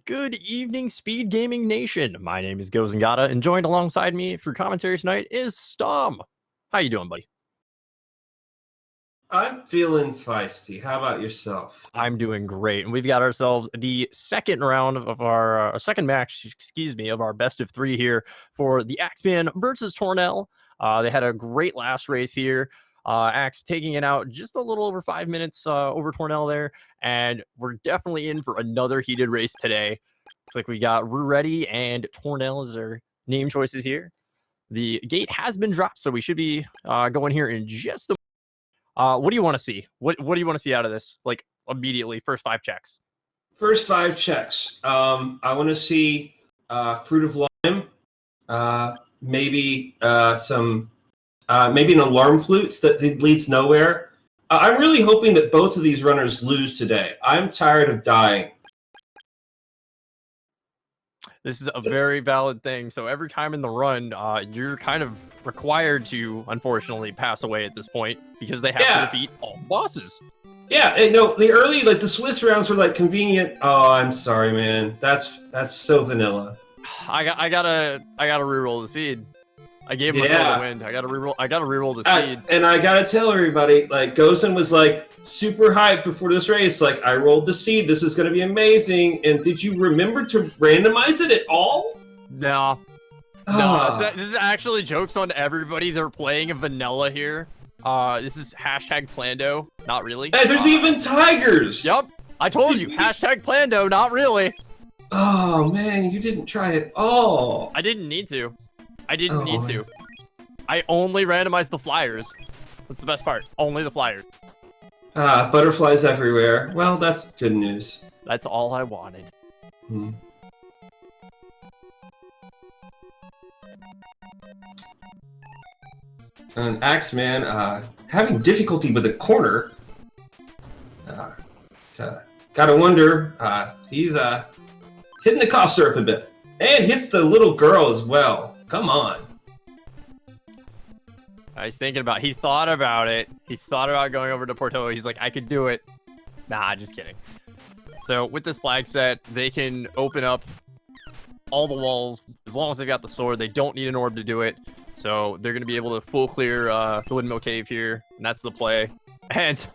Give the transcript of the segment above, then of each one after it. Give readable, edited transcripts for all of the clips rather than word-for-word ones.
Good evening, Speed Gaming Nation. My name is Gozengata, and joined alongside me for commentary tonight is Stom. How you doing, buddy? I'm feeling feisty. How about yourself? I'm doing great, and we've got ourselves the second round of our second match, of our best of three here for the Axeman versus Tornel. They had a great last race here. Axe taking it out just a little over 5 minutes over Tornel there, and we're definitely in for another heated race today. Looks like we got Ruretti and Tornel as our name choices here. The gate has been dropped, so we should be going here in just a what do you want to see? What do you want to see out of this? Like immediately, first 5 checks. First 5 checks. I want to see fruit of lime, maybe maybe an alarm flute that leads nowhere. I'm really hoping that both of these runners lose today. I'm tired of dying. This is a very valid thing. So every time in the run, you're kind of required to, unfortunately, pass away at this point because they have to defeat all bosses. Yeah, the early, like the Swiss rounds were like convenient. Oh, I'm sorry, man. That's so vanilla. I gotta reroll the seed. I gave him a soda wind. I gotta reroll the seed. And I gotta tell everybody, like Gozen was like super hyped before this race. Like, I rolled the seed. This is gonna be amazing. And did you remember to randomize it at all? No. No, this is actually jokes on everybody. They're playing a vanilla here. This is hashtag Plando. Not really. Hey, there's even tigers. Yep. I told you. Hashtag Plando. Not really. Oh, man. You didn't try at all. I didn't need to. I only randomized the flyers. That's the best part. Only the flyers. Butterflies everywhere. Well, that's good news. That's all I wanted. An Axeman having difficulty with the corner. Gotta wonder, he's hitting the cough syrup a bit. And hits the little girl as well. Come on. He's thinking about it. He thought about it. He thought about going over to Porto. He's like, I could do it. Nah, just kidding. So with this flag set, they can open up all the walls as long as they've got the sword. They don't need an orb to do it. So they're going to be able to full clear the windmill cave here. And that's the play. And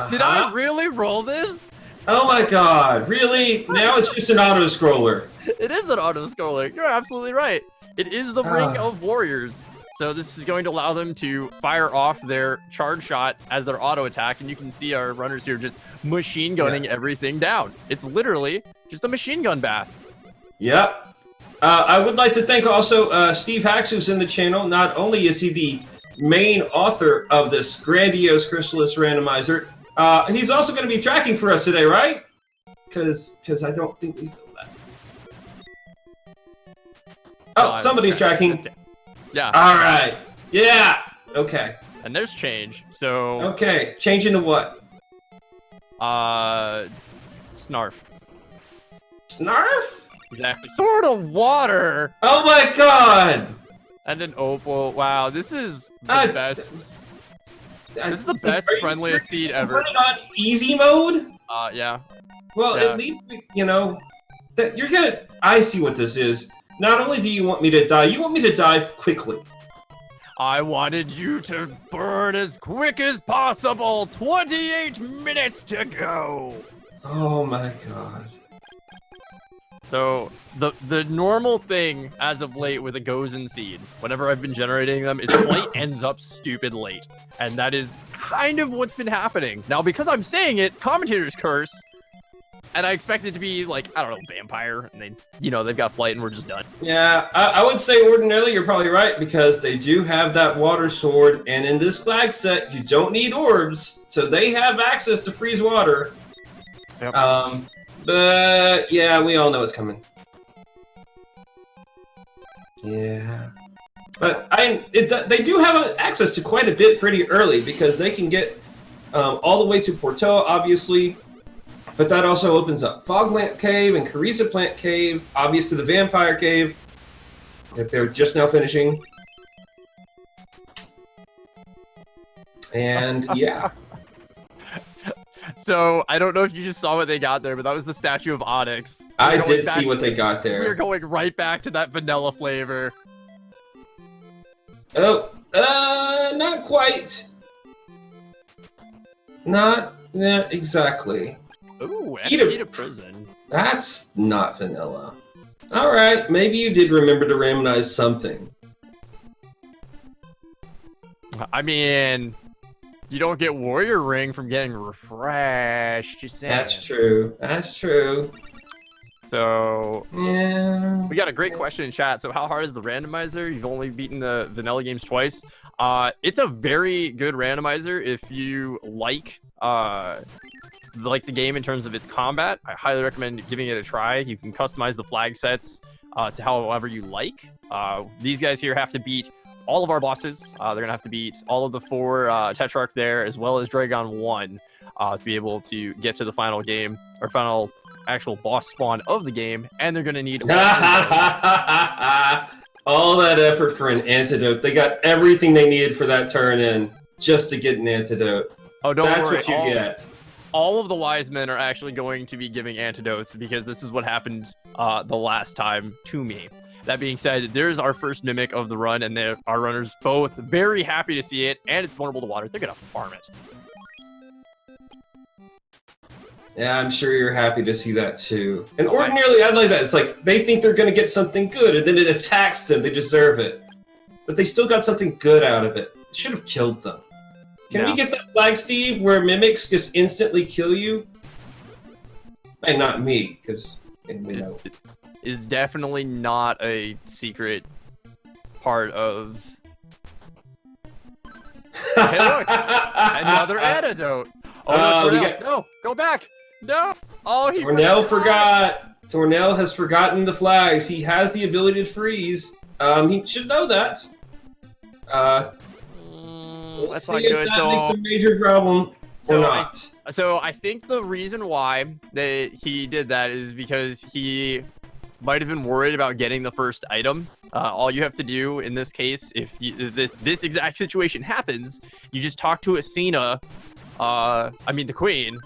did I really roll this? Oh my god, really? Now it's just an auto-scroller. It is an auto-scroller. You're absolutely right. It is the Ring of Warriors. So this is going to allow them to fire off their charge shot as their auto attack. And you can see our runners here just machine gunning everything down. It's literally just a machine gun bath. Yep. I would like to thank also Steve Hacks, who's in the channel. Not only is he the main author of this grandiose Crystalis randomizer, he's also going to be tracking for us today, right? Because I don't think we know that. Oh, somebody's tracking. Yeah. All right. Yeah. Okay. And there's change. So. Okay. Change into what? Snarf. Snarf? Exactly. Sword of Water. Oh my god. And an opal. Wow. This is the best. This is the best, friendliest seed ever. Put it on easy mode? Yeah. Well, at least, that you're gonna... I see what this is. Not only do you want me to die, you want me to die quickly. I wanted you to burn as quick as possible. 28 minutes to go. Oh my god. So the normal thing as of late with a Gozen seed, whenever I've been generating them, is flight ends up stupid late. And that is kind of what's been happening. Now, because I'm saying it, commentators curse. And I expect it to be like, I don't know, vampire. And they've got flight and we're just done. Yeah, I would say ordinarily you're probably right because they do have that water sword. And in this flag set, you don't need orbs. So they have access to freeze water. Yep. But yeah, we all know it's coming. Yeah. But they do have access to quite a bit pretty early because they can get all the way to Porto, obviously. But that also opens up Fog Lamp Cave and Carissa Plant Cave, obviously the Vampire Cave, that they're just now finishing. And yeah. So I don't know if you just saw what they got there, but that was the statue of Onyx. I did see what they got there. We're going right back to that vanilla flavor. Oh, not quite. Not exactly. Ooh, Key to- key to prison. That's not vanilla. All right, maybe you did remember to randomize something. I mean, you don't get Warrior Ring from getting refreshed. Just saying. That's true. That's true. So, Yeah. we got a great question in chat. So, how hard is the randomizer? You've only beaten the vanilla games twice. It's a very good randomizer if you like the game in terms of its combat. I highly recommend giving it a try. You can customize the flag sets to however you like. These guys here have to beat all of our bosses. They're gonna have to beat all of the 4 Tetrarch there, as well as Dragon 1, to be able to get to the final game, or final actual boss spawn of the game, and they're gonna need all that effort for an antidote. They got everything they needed for that turn in just to get an antidote. Oh, don't That's worry. what you get. All of the wise men are actually going to be giving antidotes, because this is what happened the last time to me. That being said, there's our first mimic of the run, and our runners both very happy to see it, and it's vulnerable to water. They're gonna farm it. Yeah, I'm sure you're happy to see that too. And ordinarily, I'd like that. It's like they think they're going to get something good, and then it attacks them. They deserve it. But they still got something good out of it. It should have killed them. Can we get that flag, Steve, where mimics just instantly kill you? And not me, because we know. Is definitely not a secret part of... Hey, look! Another antidote! Oh, no, no, go back! No! Oh, he Tornel forgot! Tornel has forgotten the flags. He has the ability to freeze. He should know that. That's not good. That makes a major problem or not. So I think the reason why he did that is because he might have been worried about getting the first item. All you have to do in this case, if this exact situation happens, you just talk to Asina. I mean the queen.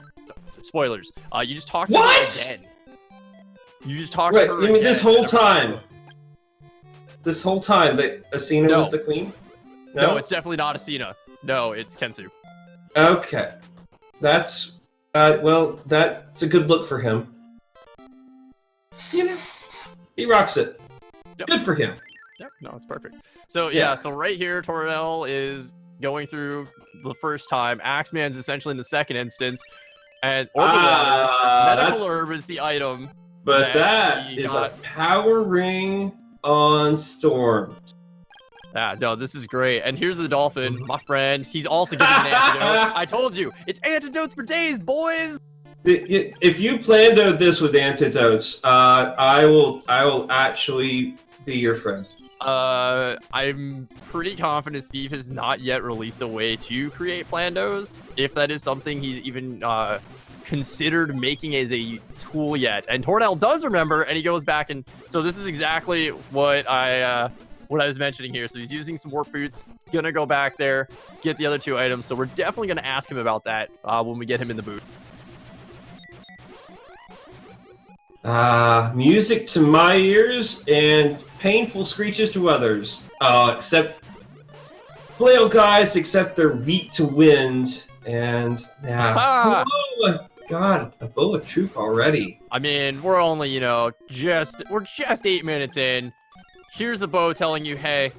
Spoilers. You just talk to her again. You just talk to her you mean again. this whole time? This whole time that Asina was the queen? No, it's definitely not Asina. No, it's Kensu. Okay. That's, well, that's a good look for him. You know, he rocks it. Yep. Good for him. Yep, no, it's perfect. So, yeah, so right here, Tornel is going through the first time. Axeman's essentially in the second instance. And Orbital Water, Medical Herb is the item. But that is a power ring on Storm. Ah, no, this is great. And here's the dolphin, my friend. He's also giving an antidote. I told you, it's antidotes for days, boys. If you planned this with antidotes, I will actually be your friend. I'm pretty confident Steve has not yet released a way to create Plandos, if that is something he's even considered making as a tool yet. And Tornel does remember, and he goes back, and so this is exactly what I was mentioning here. So he's using some warp boots, gonna go back there, get the other 2 items. So we're definitely gonna ask him about that when we get him in the boot. Music to my ears and painful screeches to others. Except flail guys, except they're weak to wind. And oh my god, a bow of truth already. I mean, we're only, we're just 8 minutes in. Here's a bow telling you, hey,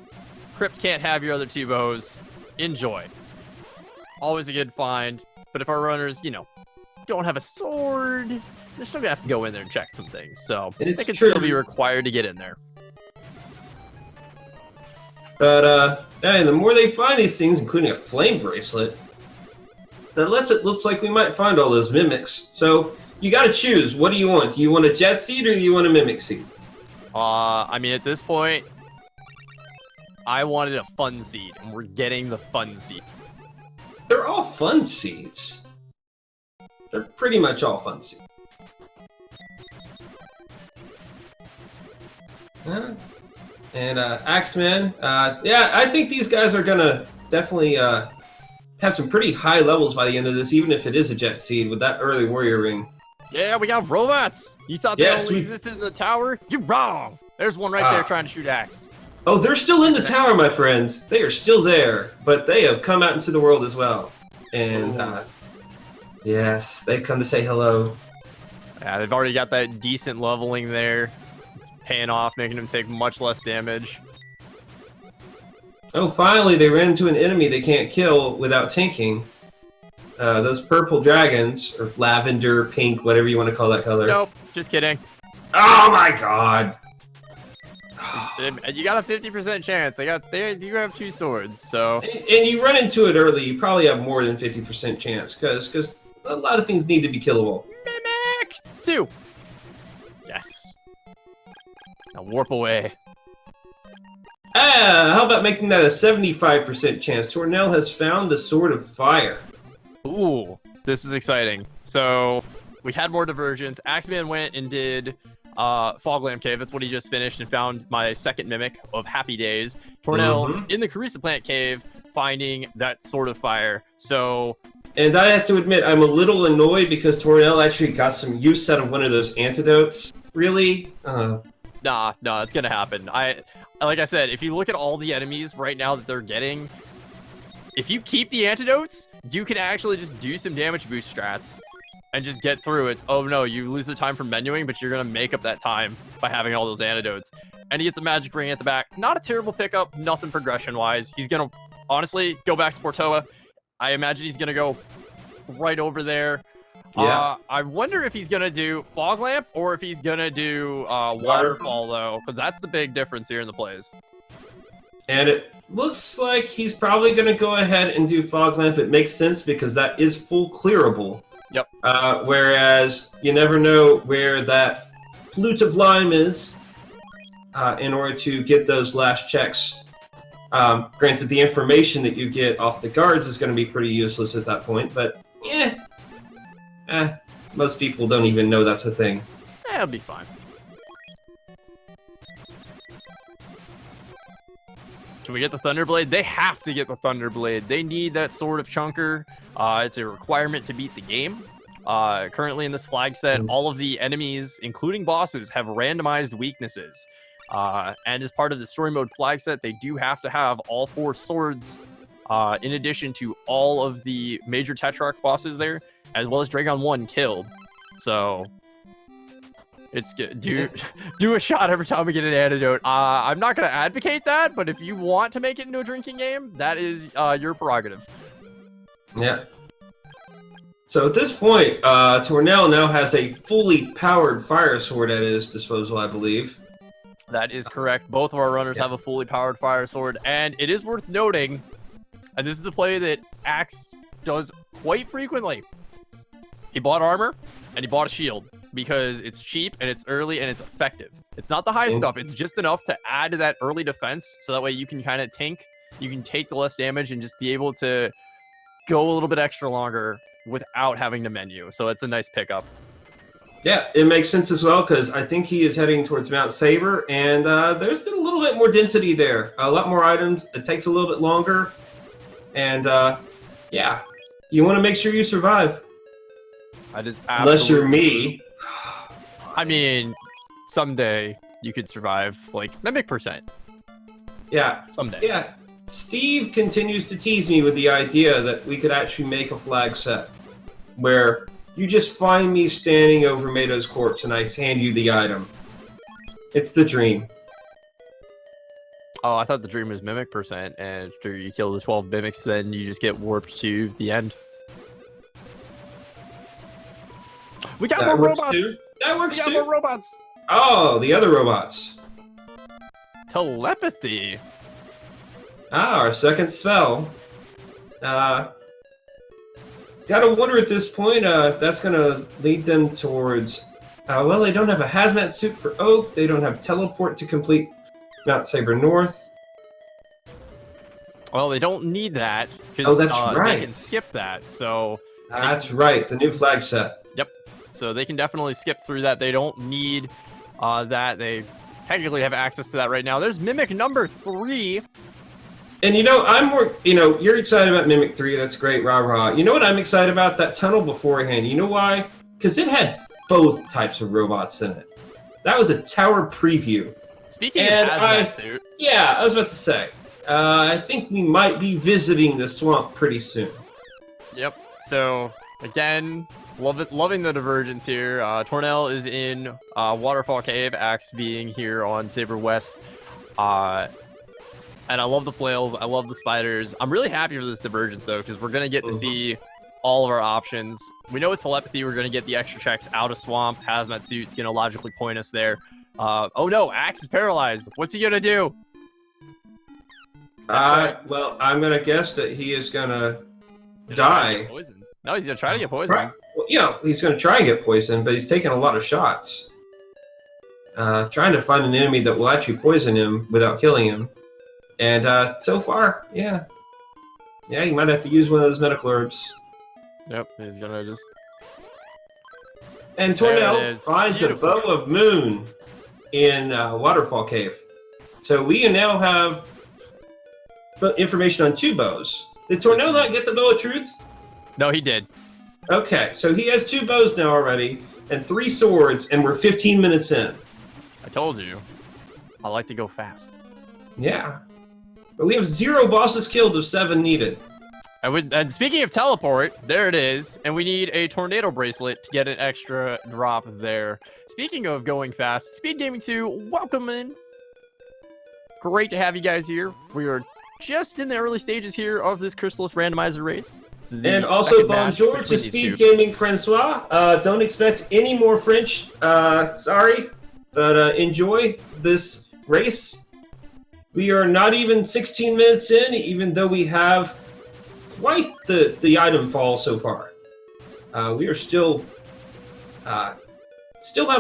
Crypt can't have your other 2 bows. Enjoy. Always a good find. But if our runners, don't have a sword, they're still gonna have to go in there and check some things. So they can still be required to get in there. But and the more they find these things, including a flame bracelet, the less it looks like we might find all those mimics. So you gotta choose. What do you want? Do you want a jet seed or do you want a mimic seed? I mean, at this point, I wanted a fun seed, and we're getting the fun seed. They're all fun seeds. They're pretty much all fun seeds. And Axeman, yeah, I think these guys are gonna definitely have some pretty high levels by the end of this, even if it is a Jet Seed with that early Warrior Ring. Yeah, we got robots. You thought they Yes, only existed in the tower? You're wrong. There's one right there trying to shoot Axe. Oh, they're still in the tower, my friends. They are still there, but they have come out into the world as well. And, yes, they've come to say hello. Yeah, they've already got that decent leveling there. It's paying off, making them take much less damage. Oh, finally, they ran into an enemy they can't kill without tanking. Those purple dragons, or lavender, pink, whatever you want to call that color. Nope, just kidding. Oh my god! You got a 50% chance. They do have 2 swords, so. And you run into it early, you probably have more than 50% chance, because a lot of things need to be killable. Mimic 2. Yes. Now warp away. How about making that a 75% chance? Tornel has found the Sword of Fire. Ooh, this is exciting. So we had more diversions. Axeman went and did Fog Lamp Cave. That's what he just finished, and found my second mimic of Happy Days. Tornel in the Crystalis Plant Cave, finding that Sword of Fire. So. And I have to admit, I'm a little annoyed because Tornel actually got some use out of one of those antidotes. Really? Nah, it's gonna happen. Like I said, if you look at all the enemies right now that they're getting, if you keep the antidotes, you can actually just do some damage boost strats and just get through. It's, oh no, you lose the time from menuing, but you're gonna make up that time by having all those antidotes. And he gets a magic ring at the back. Not a terrible pickup, nothing progression-wise. He's gonna, honestly, go back to Portoa. I imagine he's gonna go right over there. Yeah. I wonder if he's gonna do Fog Lamp or if he's gonna do Waterfall, though, because that's the big difference here in the plays. And it looks like he's probably going to go ahead and do Fog Lamp. It makes sense because that is full clearable. Yep. Whereas you never know where that Flute of Lime is in order to get those last checks. Granted, the information that you get off the guards is going to be pretty useless at that point, but most people don't even know that's a thing. It'll be fine. Can we get the Thunderblade? They have to get the Thunderblade. They need that Sword of Chunker. It's a requirement to beat the game. Currently in this flag set, all of the enemies, including bosses, have randomized weaknesses. And as part of the story mode flag set, they do have to have all 4 swords, in addition to all of the major Tetrarch bosses there, as well as Dragon 1 killed. So it's good. Do a shot every time we get an antidote. I'm not going to advocate that, but if you want to make it into a drinking game, that is your prerogative. Yeah. So at this point, Tornel now has a fully powered fire sword at his disposal, I believe. That is correct. Both of our runners have a fully powered fire sword, and it is worth noting, and this is a play that Axe does quite frequently. He bought armor, and he bought a shield, because it's cheap, and it's early, and it's effective. It's not the high stuff. It's just enough to add to that early defense, so that way you can kind of tank, you can take the less damage, and just be able to go a little bit extra longer without having to menu. So it's a nice pickup. Yeah, it makes sense as well, because I think he is heading towards Mount Saber, and there's a little bit more density there. A lot more items. It takes a little bit longer. And, yeah, you want to make sure you survive. That is unless you're me. I mean, someday you could survive, like, Mimic percent. Yeah. Someday. Yeah. Steve continues to tease me with the idea that we could actually make a flag set where you just find me standing over Mato's corpse and I hand you the item. It's the dream. Oh, I thought the dream was Mimic percent, and after you kill the 12 Mimics, then you just get warped to the end. We got more robots! Too. That works too. We got more robots! Oh, the other robots. Telepathy. Our second spell. Gotta wonder at this point if that's gonna lead them towards... well, they don't have a hazmat suit for Oak. They don't have teleport to complete Mount Saber North. Well, they don't need that. Oh, that's right. They can skip that, so... That's right, the new flag set. Yep. So they can definitely skip through that. They don't need that. They technically have access to that right now. There's Mimic number 3. And you know, I'm more, you know, you're excited about Mimic 3, that's great, rah rah. You know what I'm excited about? That tunnel beforehand. You know why? Because it had both types of robots in it. That was a tower preview. Speaking of hazmat suit. Yeah, I was about to say. I think we might be visiting the swamp pretty soon. Yep. So, again, loving the divergence here. Tornel is in Waterfall Cave, Axe being here on Saber West. And I love the flails. I love the spiders. I'm really happy for this divergence, though, because we're going to get to see all of our options. We know with telepathy, we're going to get the extra checks out of swamp. Hazmat suit's going to logically point us there. Oh, no. Axe is paralyzed. What's he going to do? Well, I'm going to guess that he is going to die. Poisoned. No, he's going to try to get poisoned. Well, yeah, he's going to try and get poisoned, but he's taking a lot of shots. Trying to find an enemy that will actually poison him without killing him. And so far, yeah. Yeah, you might have to use one of those medical herbs. Yep, he's going to just... And Tornel finds a bow of moon in Waterfall Cave. So we now have information on 2 bows. Did Tornel not get the bow of truth? No, he did. Okay, so he has 2 bows now already, and 3 swords, and we're 15 minutes in. I told you. I like to go fast. Yeah. But we have 0 bosses killed of 7 needed. And speaking of teleport, there it is. And we need a tornado bracelet to get an extra drop there. Speaking of going fast, SpeedGaming 2, welcome in. Great to have you guys here. We are just in the early stages here of this Crystalis randomizer race. And also bonjour to SpeedGaming Francois. Don't expect any more French. Sorry. But enjoy this race. We are not even 16 minutes in, even though we have quite the item fall so far. We are still have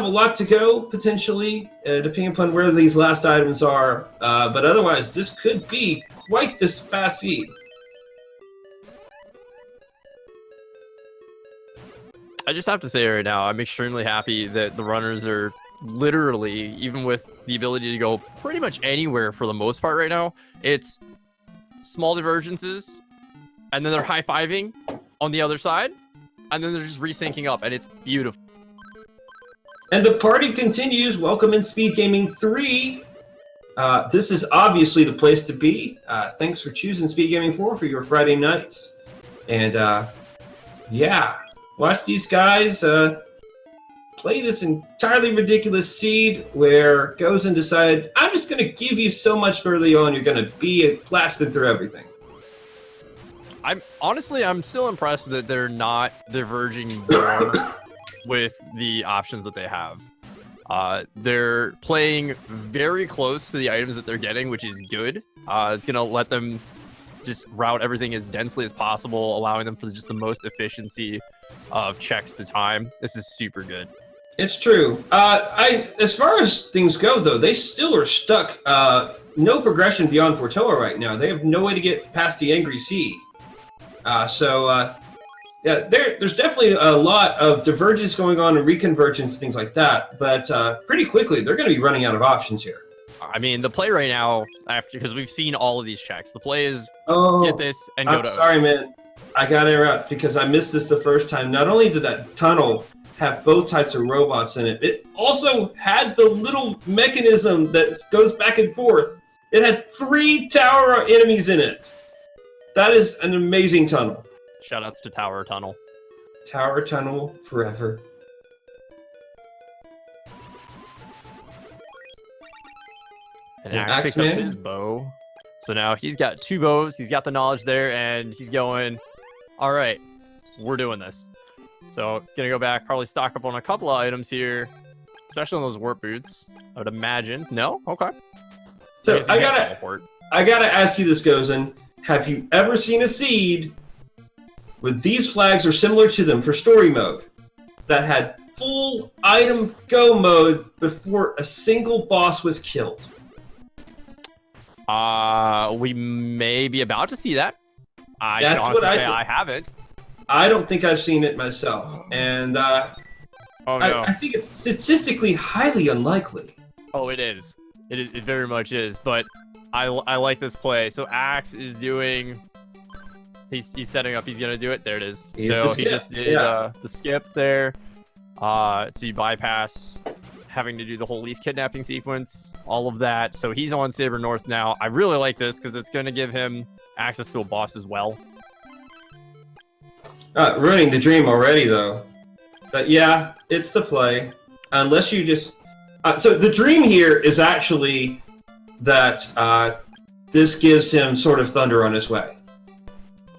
a lot to go, potentially, depending upon where these last items are. But otherwise, this could be quite this fast seed. I just have to say right now, I'm extremely happy that the runners are literally, even with the ability to go pretty much anywhere for the most part right now, it's small divergences, and then they're high-fiving on the other side, and then they're just resyncing up, and it's beautiful. And the party continues. Welcome in SpeedGaming 3. This is obviously the place to be. Thanks for choosing SpeedGaming 4 for your Friday nights. And yeah, watch these guys play this entirely ridiculous seed where Gozen decided, I'm just going to give you so much early on, you're going to be blasted through everything. I'm still impressed that they're not diverging more with the options that they have. They're playing very close to the items that they're getting, which is good. It's going to let them just route everything as densely as possible, allowing them for just the most efficiency of checks to time. This is super good. It's true. As far as things go, though, they still are stuck. No progression beyond Portoa right now. They have no way to get past the Angry Sea. Yeah, there's definitely a lot of divergence going on and reconvergence, things like that. But pretty quickly, they're going to be running out of options here. I mean, the play right now, because we've seen all of these checks, the play is get this and go to... I'm sorry, man. I got to interrupt because I missed this the first time. Not only did that tunnel have both types of robots in it, it also had the little mechanism that goes back and forth. It had 3 tower enemies in it. That is an amazing tunnel. Shoutouts to Tower Tunnel. Tower Tunnel forever. And Axe picks up his bow. So now he's got 2 bows. He's got the knowledge there, and he's going, all right, we're doing this. So gonna go back, probably stock up on a couple of items here, especially on those warp boots, I would imagine. No? Okay. So I gotta ask you this, Gozen. Have you ever seen a seed with these flags or similar to them for story mode that had full item go mode before a single boss was killed? We may be about to see that. I can honestly say I haven't. I don't think I've seen it myself, and oh, no. I think it's statistically highly unlikely. Oh, it is. It very much is, but I like this play. So Axe is doing. He's setting up. He's gonna do it. There it is. So he just did the skip there. So you bypass having to do the whole leaf kidnapping sequence, all of that. So he's on Saber North now. I really like this because it's gonna give him access to a boss as well. Ruining the dream already, though. But yeah, it's the play. Unless you just... so the dream here is actually that this gives him Sword of Thunder on his way.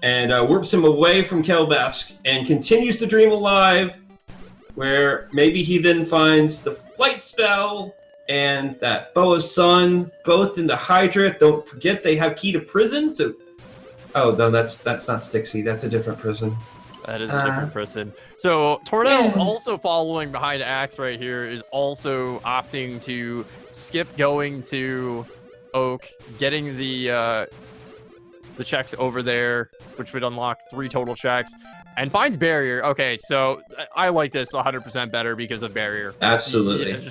And warps him away from Kelbesk and continues the dream alive, where maybe he then finds the flight spell and that Boa's son, both in the Hydra. Don't forget they have key to prison, so... Oh, no, that's not Stixie. That's a different prison. That is a different person. So Tornel, also following behind Axe right here, is also opting to skip going to Oak, getting the checks over there, which would unlock 3 total checks, and finds Barrier. Okay, so I like this 100% better because of Barrier. Absolutely.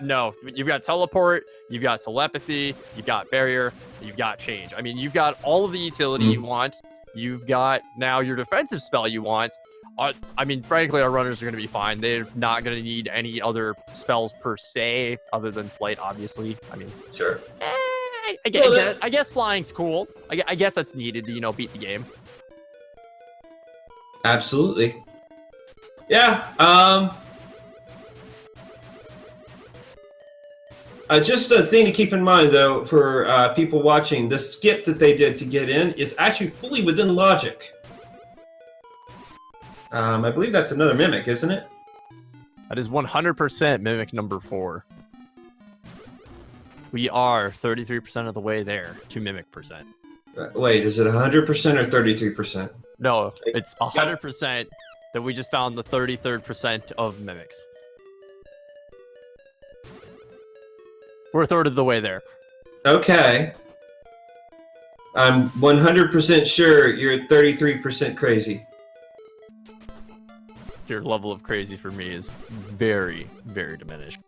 No, you've got Teleport, you've got Telepathy, you've got Barrier, you've got Change. I mean, you've got all of the utility you want. You've got now your defensive spell you want. I mean, frankly, our runners are going to be fine. They're not going to need any other spells per se, other than flight, obviously. I mean, sure. I guess flying's cool. I guess that's needed to, you know, beat the game. Absolutely. Yeah. Just a thing to keep in mind, though, for people watching, the skip that they did to get in is actually fully within logic. I believe that's another Mimic, isn't it? That is 100% Mimic number 4. We are 33% of the way there to Mimic percent. Wait, is it 100% or 33%? No, it's 100% that we just found the 33rd percent of Mimics. We're a third of the way there. Okay. I'm 100% sure you're 33% crazy. Your level of crazy for me is very, very diminished.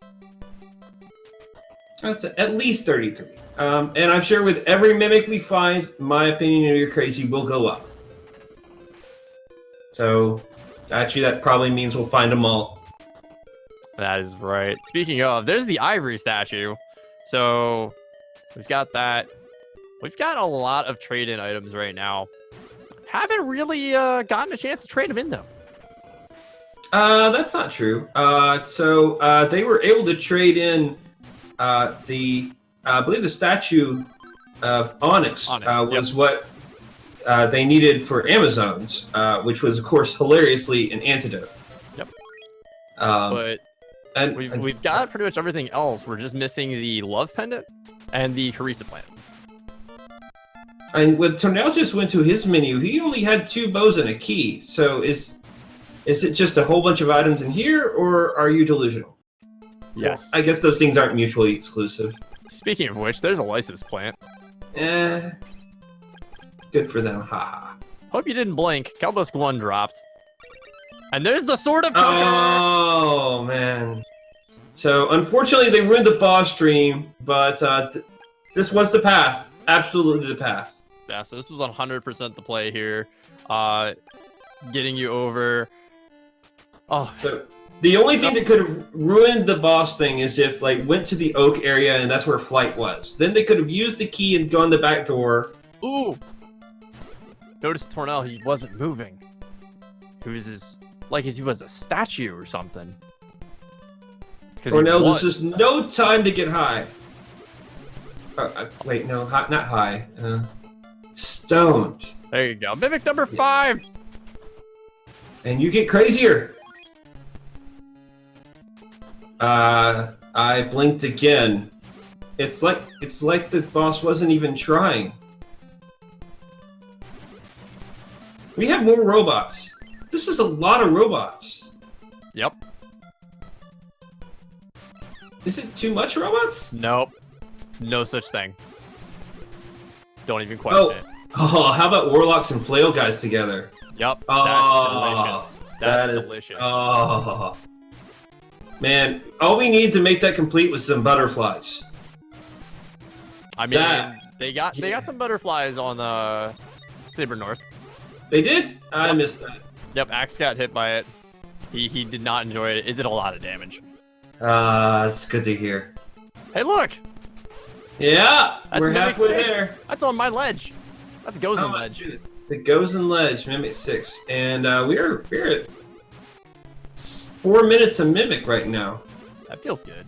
That's at least 33. And I'm sure with every Mimic we find, my opinion of your crazy will go up. So, actually, that probably means we'll find them all. That is right. Speaking of, there's the Ivory statue. So, we've got that. We've got a lot of trade-in items right now. Haven't really gotten a chance to trade them in, though. That's not true. So they were able to trade in I believe the statue of Onyx was what they needed for Amazons, which was, of course, hilariously an antidote. Yep. And we've got pretty much everything else. We're just missing the Love Pendant and the Carissa Plant. And when Tornel just went to his menu, he only had 2 bows and a key. So is it just a whole bunch of items in here, or are you delusional? Yes. Well, I guess those things aren't mutually exclusive. Speaking of which, there's a Lysis Plant. Good for them, haha. Hope you didn't blink. Kelbusk 1 dropped. And there's the Sword of Thunder! Oh, man. So, unfortunately, they ruined the boss stream, but this was the path. Absolutely the path. Yeah, so this was 100% the play here. Getting you over... Oh. So, the only thing that could have ruined the boss thing is if, like, went to the Oak area and that's where Flight was. Then they could have used the key and gone the back door. Ooh! Notice Tornel, he wasn't moving. He was like he was a statue or something. Tornel, this is no time to get high. Wait, no, not high. Stoned. There you go. Mimic number 5! And you get crazier. I blinked again. It's like the boss wasn't even trying. We have more robots. This is a lot of robots. Yep. Is it too much robots? Nope. No such thing. Don't even question it. Oh, how about Warlocks and Flail guys together? Yep. That's delicious. That's delicious. Oh. Man, all we need to make that complete was some butterflies. I mean, they got some butterflies on Saber North. They did? I missed that. Yep, Axe got hit by it. He did not enjoy it. It did a lot of damage. It's good to hear. Hey, look! Yeah, That's we're Mimic halfway 6. there. That's on my ledge. That's Gozen ledge. The Gozen ledge, Mimic 6, and we're at 4 minutes of Mimic right now. That feels good.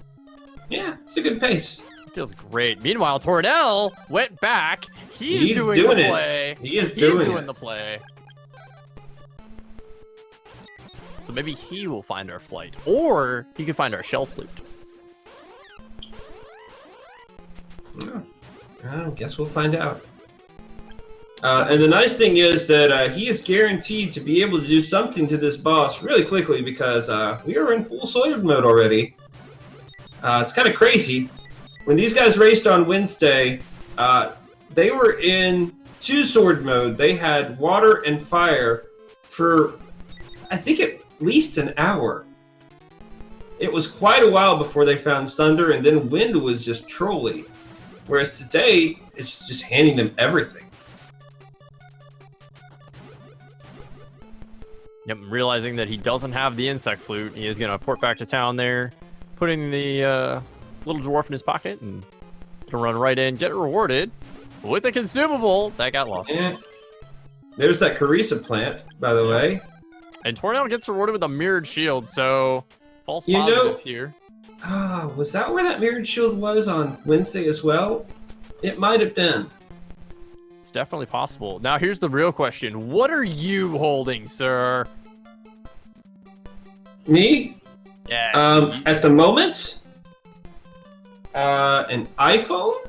Yeah, it's a good pace. It feels great. Meanwhile, Tornel went back. He's doing the play. He's doing the play. So maybe he will find our flight, or he could find our shell flute. I guess we'll find out. And the nice thing is that he is guaranteed to be able to do something to this boss really quickly because we are in full sword mode already. It's kind of crazy. When these guys raced on Wednesday, they were in 2 sword mode. They had water and fire for, I think, at least an hour. It was quite a while before they found thunder, and then wind was just trolly. Whereas today, it's just handing them everything. Yep, realizing that he doesn't have the insect flute, he is going to port back to town there, putting the little dwarf in his pocket, and gonna run right in, get rewarded with a consumable that got lost. And there's that Carissa plant, by the way. And Tornel gets rewarded with a mirrored shield, so false positives here. Was that where that mirrored shield was on Wednesday as well? It might have been. It's definitely possible. Now here's the real question. What are you holding, sir? Me? Yeah. At the moment, an iPhone?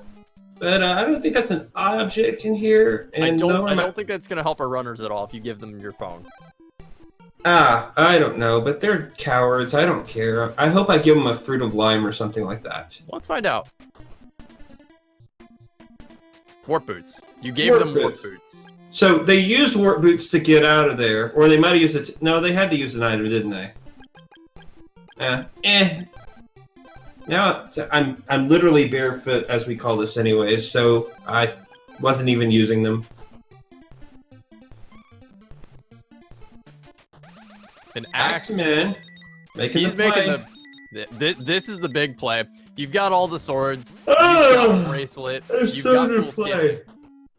But I don't think that's an object in here. And I don't think that's going to help our runners at all if you give them your phone. I don't know, but they're cowards. I don't care. I hope I give them a fruit of lime or something like that. Let's find out. Warp boots. You gave them warp boots. So they used warp boots to get out of there, or they might have used it. No, they had to use an item, didn't they? Now I'm literally barefoot, as we call this, anyways. So I wasn't even using them. An Axeman making He's the play. making the. This is the big play. You've got all the swords. You've got the bracelet. You've got full skin.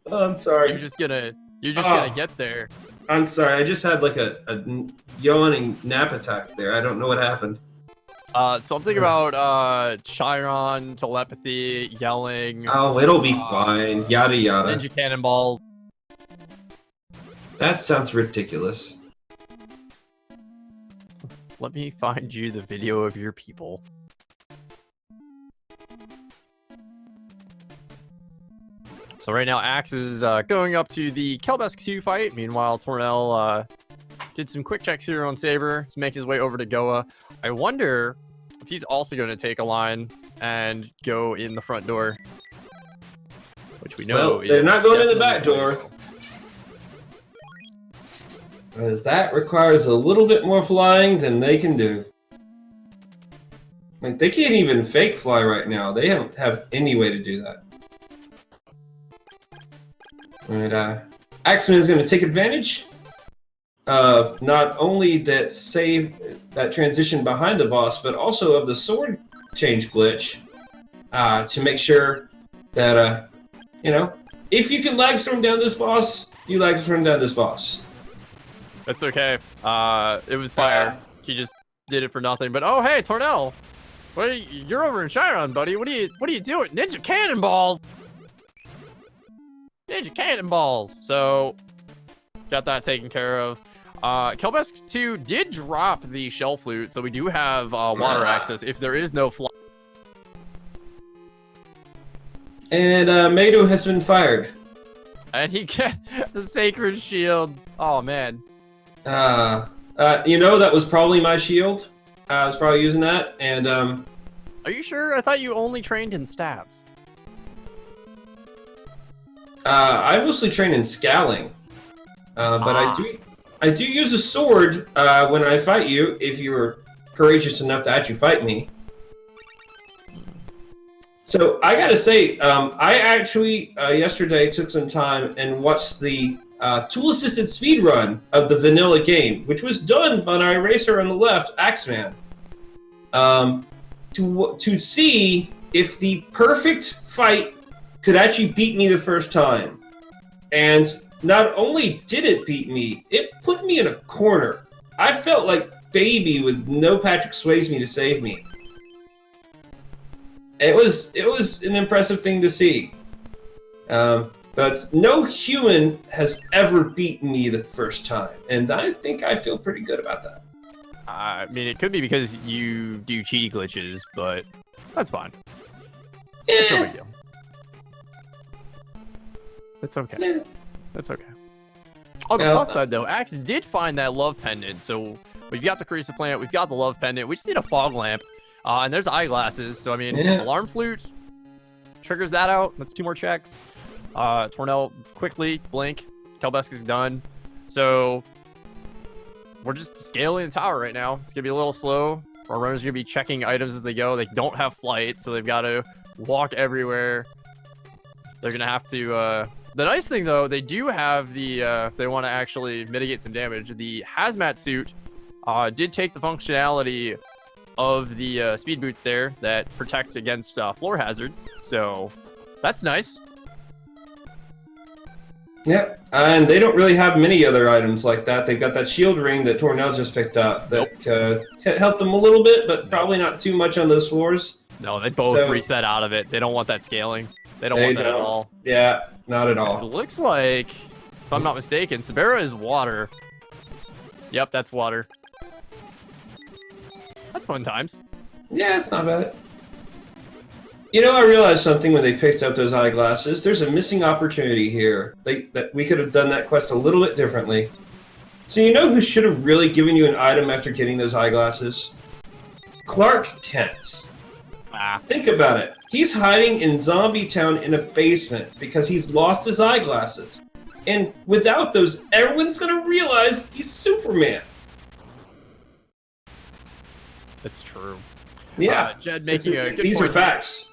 Oh, I'm sorry. You're just gonna get there. I'm sorry. I just had like a yawning nap attack there. I don't know what happened. Something about Chiron, telepathy, yelling. Oh, it'll be fine. Yada yada. Ninja cannonballs. That sounds ridiculous. Let me find you the video of your people. So right now, Axe is going up to the Kelbesk 2 fight. Meanwhile, Tornel did some quick checks here on Saber to make his way over to Goa. I wonder if he's also going to take a line and go in the front door. Which we know they're not going in the back door. Because that requires a little bit more flying than they can do. Like, they can't even fake fly right now. They don't have any way to do that. And Axeman is going to take advantage of not only that transition behind the boss, but also of the sword change glitch to make sure that, if you can lag storm down this boss, you lag storm down this boss. That's okay. It was fire. He just did it for nothing. But oh, hey, Tornel, you're over in Chiron, buddy. What are you doing? Ninja cannonballs. Ninja cannonballs. So got that taken care of. Kelbesk 2 did drop the shell flute, so we do have water access if there is no fly. And Mado has been fired. And he get the sacred shield. Oh man. That was probably my shield. I was probably using that, and Are you sure? I thought you only trained in stabs. I mostly train in scaling. But I do use a sword when I fight you, if you're courageous enough to actually fight me. So I gotta say, I actually yesterday took some time and watched the tool-assisted speedrun of the vanilla game, which was done by our racer on the left, Axeman, to see if the perfect fight could actually beat me the first time. And not only did it beat me, it put me in a corner. I felt like baby with no Patrick Swayze to save me. It was an impressive thing to see. But no human has ever beaten me the first time, and I think I feel pretty good about that. I mean, it could be because you do cheaty glitches, but that's fine. Eh. It's no big deal. It's okay. Yeah. That's okay. On the plus side, though, Axe did find that love pendant, so we've got the Crystalis plant, we've got the love pendant, we just need a fog lamp, and there's eyeglasses, so I mean, alarm flute triggers that out. That's 2 more checks. Tornel, quickly, blink, Kelbesk is done. So, we're just scaling the tower right now. It's gonna be a little slow. Our runners are gonna be checking items as they go. They don't have flight, so they've got to walk everywhere. They're gonna have to, the nice thing, though, they do have the, if they want to actually mitigate some damage, the hazmat suit did take the functionality of the speed boots there that protect against floor hazards. So that's nice. Yeah, and they don't really have many other items like that. They've got that shield ring that Tornel just picked up that helped them a little bit, but probably not too much on those floors. No, they both reset out of it. They don't want that scaling. They don't want that at all. Yeah, not at all. It looks like, if I'm not mistaken, Sabera is water. Yep, that's water. That's fun times. Yeah, it's not bad. You know, I realized something when they picked up those eyeglasses. There's a missing opportunity here. That we could have done that quest a little bit differently. So you know who should have really given you an item after getting those eyeglasses? Clark Kent. Think about it. He's hiding in Zombie Town in a basement because he's lost his eyeglasses. And without those, everyone's gonna realize he's Superman. That's true. Yeah. Jed making a good these point are facts.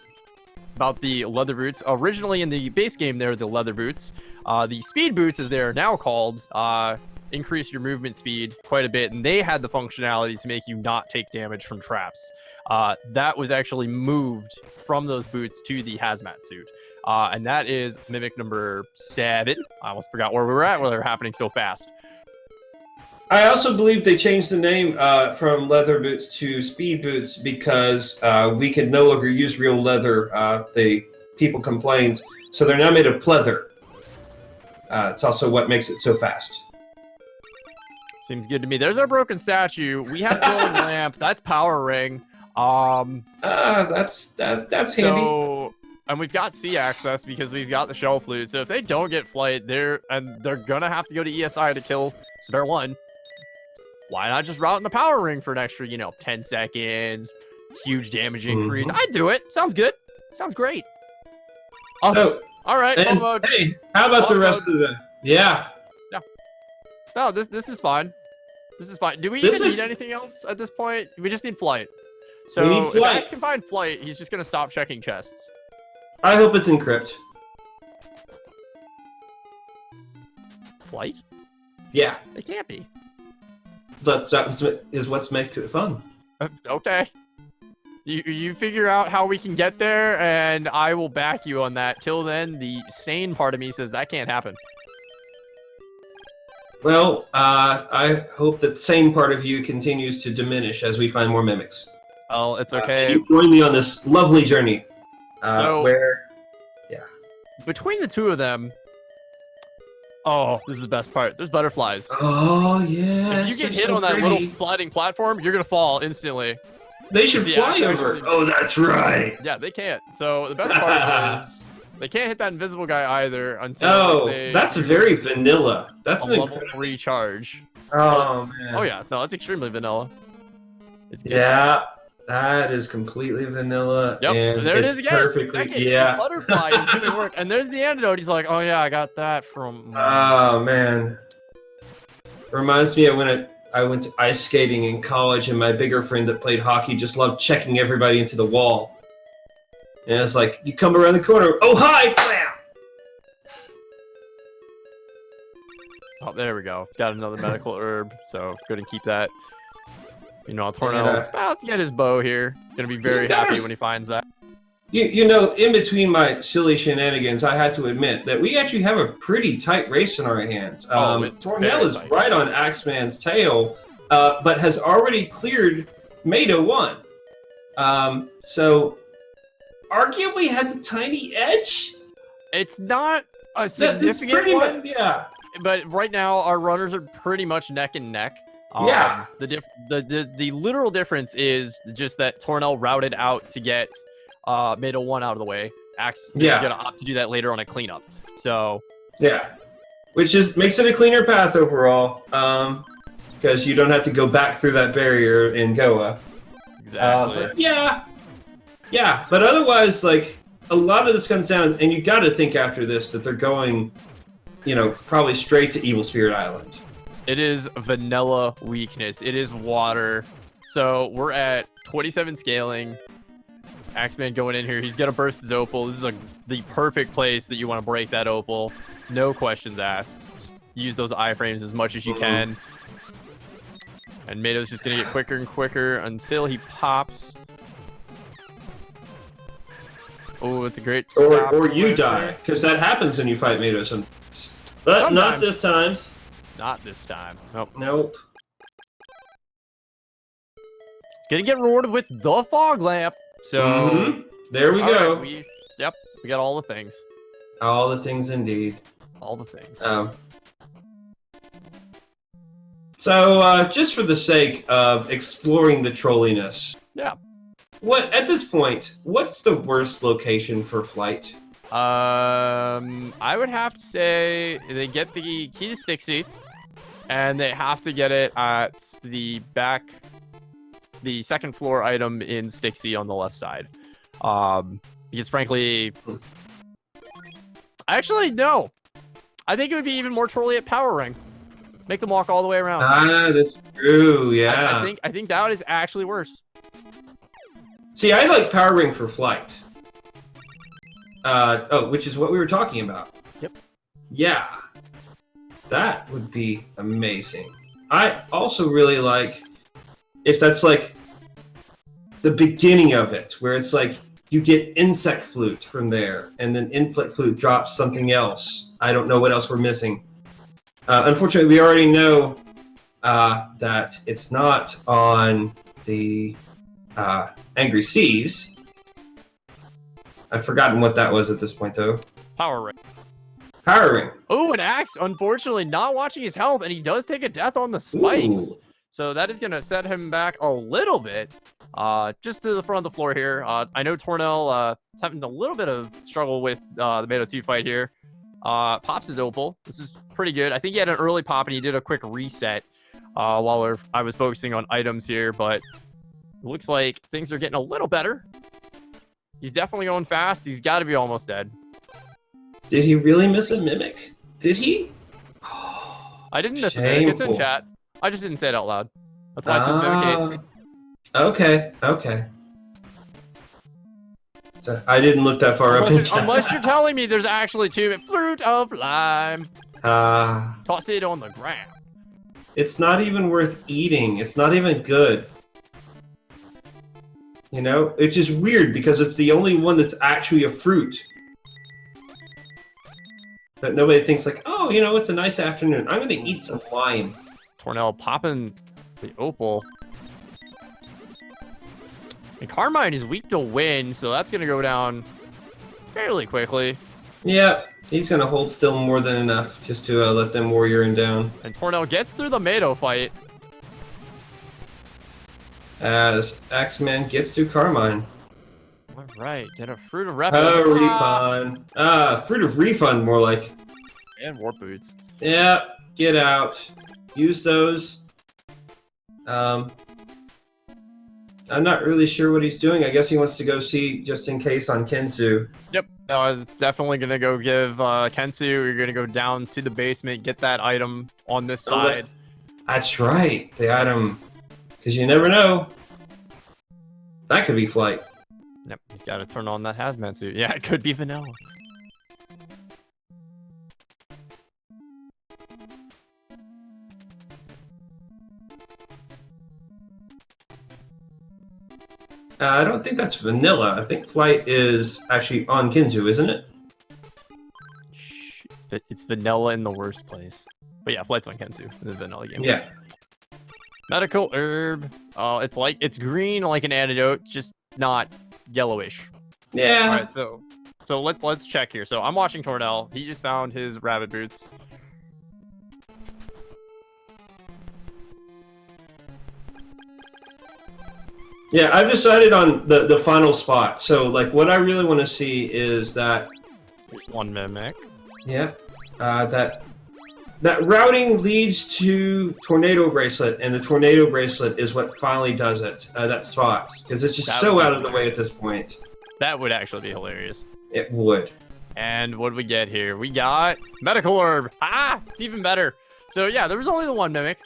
About the leather boots. Originally in the base game, they're the leather boots. The speed boots, as they're now called, increase your movement speed quite a bit, and they had the functionality to make you not take damage from traps. That was actually moved from those boots to the hazmat suit. And that is Mimic number 7. I almost forgot where we were at, where they're happening so fast. I also believe they changed the name from leather boots to speed boots because we could no longer use real leather. The people complained, so they're now made of pleather. It's also what makes it so fast. Seems good to me. There's our broken statue. We have glowing lamp. That's power ring. That's handy. And we've got sea access because we've got the shell flute. So if they don't get flight, they're gonna have to go to ESI to kill Spare 1. Why not just route in the power ring for an extra, 10 seconds, huge damage increase? I'd do it. Sounds good. Sounds great. So, all right. And, hey, how about the rest of the? Yeah. No, this is fine. This is fine. Do we even need anything else at this point? We just need flight. So we need flight. if Axe can find flight, he's just gonna stop checking chests. I hope it's encrypt. Flight? Yeah. It can't be. That is what makes it fun. Okay. You figure out how we can get there, and I will back you on that. Till then, the sane part of me says that can't happen. Well, I hope that same part of you continues to diminish as we find more mimics. Well, it's okay. You join me on this lovely journey. Between the two of them, oh, this is the best part. There's butterflies. Oh, yeah. If you get hit on that little sliding platform, you're going to fall instantly. They should fly over. Oh, that's right. Yeah, they can't. So the best part is they can't hit that invisible guy either until that's very vanilla. That's a level 3 charge. Oh, man. Oh, yeah. No, it's extremely vanilla. It's good. Yeah, that is completely vanilla. Yep, and there it is again. Perfectly, yeah. The butterfly is going to work. And there's the antidote. He's like, oh, yeah, I got that from... Oh, man. Reminds me of when I went to ice skating in college, and my bigger friend that played hockey just loved checking everybody into the wall. And it's like, you come around the corner, oh, hi, blam! Oh, there we go. Got another medical herb, so good to keep that. You know, Tornel's about to get his bow here. Gonna be very happy when he finds that. You know, in between my silly shenanigans, I have to admit that we actually have a pretty tight race in our hands. Tornel is right on Axeman's tail, but has already cleared Mado 1. So, arguably has a tiny edge? It's not a significant one. Yeah. But right now, our runners are pretty much neck and neck. Yeah. The literal difference is just that Tornel routed out to get Mado 1 out of the way. Axe is gonna opt to do that later on a cleanup. So yeah, which just makes it a cleaner path overall, because you don't have to go back through that barrier in Goa. Exactly. Yeah. But otherwise, like, a lot of this comes down, and you got to think after this that they're going, you know, probably straight to Evil Spirit Island. It is vanilla weakness. It is water. So we're at 27 scaling. Axeman going in here. He's going to burst his opal. This is the perfect place that you want to break that opal. No questions asked. Just use those iframes as much as you can. And Mado's just going to get quicker and quicker until he pops. Oh, it's a great stop. Or you die, because that happens when you fight Mado sometimes. But not this time. Not this time. Nope. Gonna get rewarded with the fog lamp. So there we go. Right, we got all the things. All the things indeed. All the things. So just for the sake of exploring the trolliness. Yeah. At this point, what's the worst location for flight? I would have to say they get the key to Stixie, and they have to get it at the second floor item in Stixie on the left side. Because frankly, actually no, I think it would be even more trolly at Power Ring. Make them walk all the way around. Ah, that's true. Yeah. I think that is actually worse. See, I like Power Ring for flight. Which is what we were talking about. Yep. Yeah. That would be amazing. I also really like if that's like the beginning of it, where it's like you get Insect Flute from there, and then Inflict Flute drops something else. I don't know what else we're missing. Unfortunately, we already know that it's not on the Angry Seas. I've forgotten what that was at this point, though. Power Ring. Power Ring. Oh, an Axe, unfortunately, not watching his health, and he does take a death on the spikes. Ooh. So that is going to set him back a little bit. Just to the front of the floor here. I know Tornel is having a little bit of struggle with the Mado 2 fight here. Pops his opal. This is pretty good. I think he had an early pop, and he did a quick reset while I was focusing on items here, but it looks like things are getting a little better. He's definitely going fast. He's got to be almost dead. Did he really miss a mimic? Did he? I didn't miss a mimic. It's in chat. I just didn't say it out loud. That's why it says mimic. Okay. So I didn't look that far up in chat. Unless you're telling me there's actually two. Fruit of lime. Toss it on the ground. It's not even worth eating. It's not even good. You know, it's just weird because it's the only one that's actually a fruit. But nobody thinks like, oh, you know, it's a nice afternoon. I'm going to eat some lime. Tornel popping the opal. And Carmine is weak to wind, so that's going to go down fairly quickly. Yeah, he's going to hold still more than enough just to let them warrior him down. And Tornel gets through the Mado fight. As Axeman gets to Carmine. All right, get a Fruit of Refund. Refund. Fruit of Refund, more like. And Warp Boots. Yeah, get out. Use those. I'm not really sure what he's doing. I guess he wants to go see just in case on Kensu. Yep. Definitely going to go give Kensu. You're going to go down to the basement, get that item on this side. That's right. The item. Because you never know. That could be flight. Yep, he's got to turn on that hazmat suit. Yeah, it could be vanilla. I don't think that's vanilla. I think flight is actually on Kinzu, isn't it? Shh, it's vanilla in the worst place. But yeah, flight's on Kensu in the vanilla game. Yeah. Medical herb. Oh, it's green like an antidote, just not yellowish. Yeah. All right, so let's check here. So I'm watching Tornel. He just found his rabbit boots. Yeah, I've decided on the final spot. So, like, what I really want to see is that... There's one mimic. Yeah. That routing leads to Tornado Bracelet, and the Tornado Bracelet is what finally does it, that spot. Because it's just so out of the way at this point. That would actually be hilarious. It would. And what do we get here? We got Medical Herb. Ah, it's even better. So yeah, there was only the one mimic.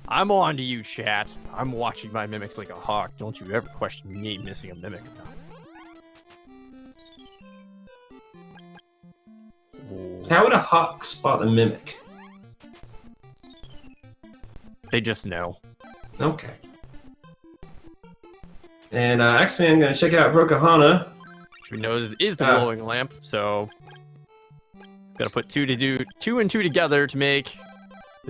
I'm on to you, chat. I'm watching my mimics like a hawk. Don't you ever question me missing a mimic. How would a hawk spot a mimic? They just know. Okay. And X-Man gonna check out Brokahana. Which we know is the glowing lamp, so he's gonna put two and two together to make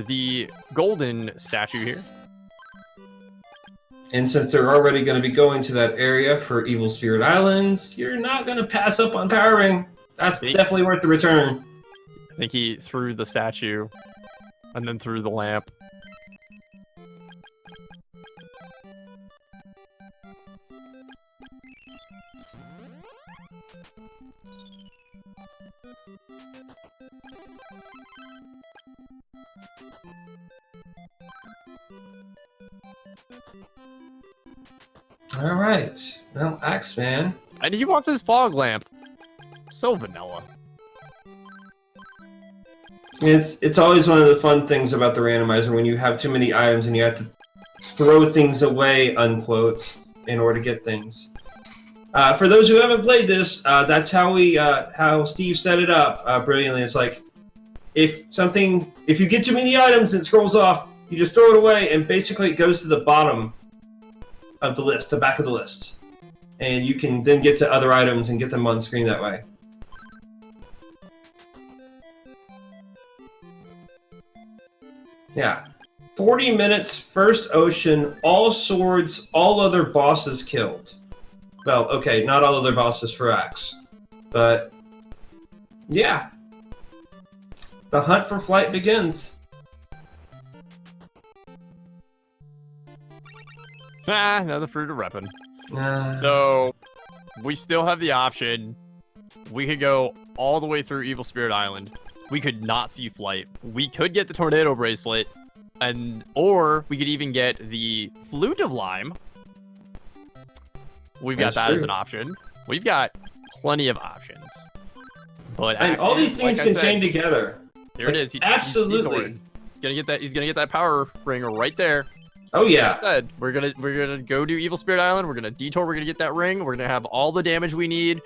the golden statue here. And since they're already going to be going to that area for Evil Spirit Islands, you're not going to pass up on Power Ring. That's definitely worth the return. I think he threw the statue and then threw the lamp. All right. Well, Axeman. And he wants his fog lamp. So vanilla. It's always one of the fun things about the randomizer when you have too many items and you have to throw things away, unquote, in order to get things. For those who haven't played this, that's how how Steve set it up brilliantly. It's like if you get too many items and it scrolls off, you just throw it away, and basically it goes to the bottom of the list, the back of the list, and you can then get to other items and get them on screen that way. Yeah. 40 minutes, first ocean, all swords, all other bosses killed. Well, okay, not all other bosses for Axe. But, yeah. The hunt for flight begins. Ah, another fruit of weapon. So, we still have the option. We could go all the way through Evil Spirit Island. We could not see flight. We could get the Tornado Bracelet, or we could even get the Flute of Lime. We've got that as an option. We've got plenty of options. But and all these things can chain together. Here it is. Absolutely. He's gonna get that. He's gonna get that power ring right there. Oh yeah. Like I said, we're gonna go to Evil Spirit Island. We're gonna detour. We're gonna get that ring. We're gonna have all the damage we need.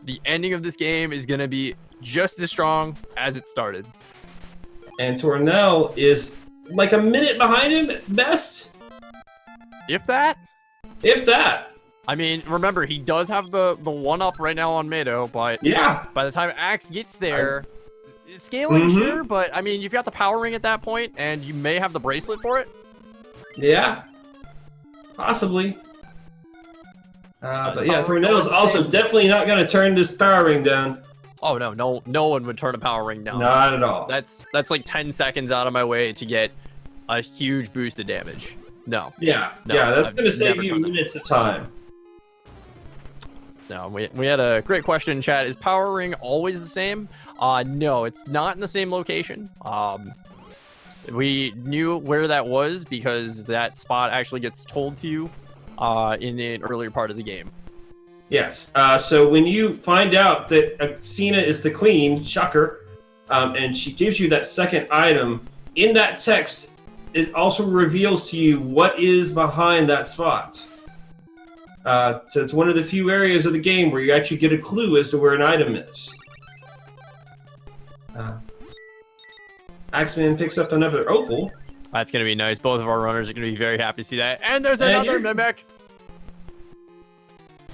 The ending of this game is gonna be just as strong as it started. And Tornel is like a minute behind him at best. If that. If that. I mean, remember, he does have the one-up right now on Mado, but yeah, by the time Axe gets there, scaling, sure, but I mean, you've got the power ring at that point, and you may have the bracelet for it. Yeah, possibly. But yeah, Tornel's also definitely not going to turn this power ring down. Oh no one would turn a power ring down. Not at all. That's like 10 seconds out of my way to get a huge boost of damage. No. Yeah, that's going to save you minutes of time. No, we had a great question in chat. Is power ring always the same? No, it's not in the same location. We knew where that was because that spot actually gets told to you in an earlier part of the game. Yes. So when you find out that Xena is the queen, shocker, and she gives you that second item, in that text, it also reveals to you what is behind that spot. So it's one of the few areas of the game where you actually get a clue as to where an item is. Axeman picks up another opal. That's going to be nice. Both of our runners are going to be very happy to see that. And there's another Mimic.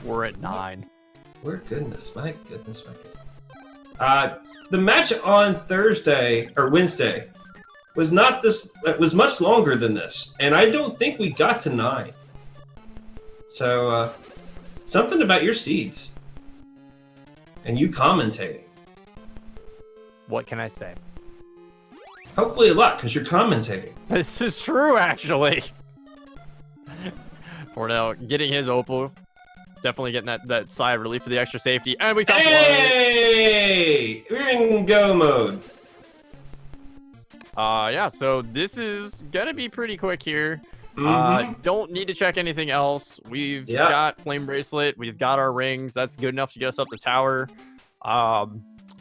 We're at 9. My goodness. The match on Thursday or Wednesday was not this. It was much longer than this, and I don't think we got to 9. So something about your seeds and you commentating. What can I say? Hopefully a lot, because you're commentating. This is true, actually. Tornel getting his opal. Definitely getting that sigh of relief for the extra safety. And we found Hey! We're in go mode. Yeah, so this is going to be pretty quick here. Mm-hmm. Don't need to check anything else. We've got Flame Bracelet. We've got our rings. That's good enough to get us up the tower.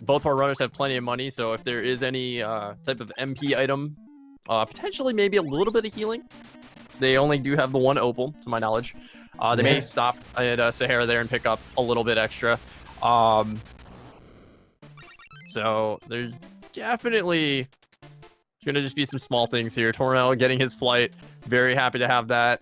Both our runners have plenty of money, so if there is any type of MP item, potentially maybe a little bit of healing. They only do have the 1 opal, to my knowledge. They may stop at Sahara there and pick up a little bit extra. So there's definitely going to just be some small things here. Tornel getting his flight. Very happy to have that.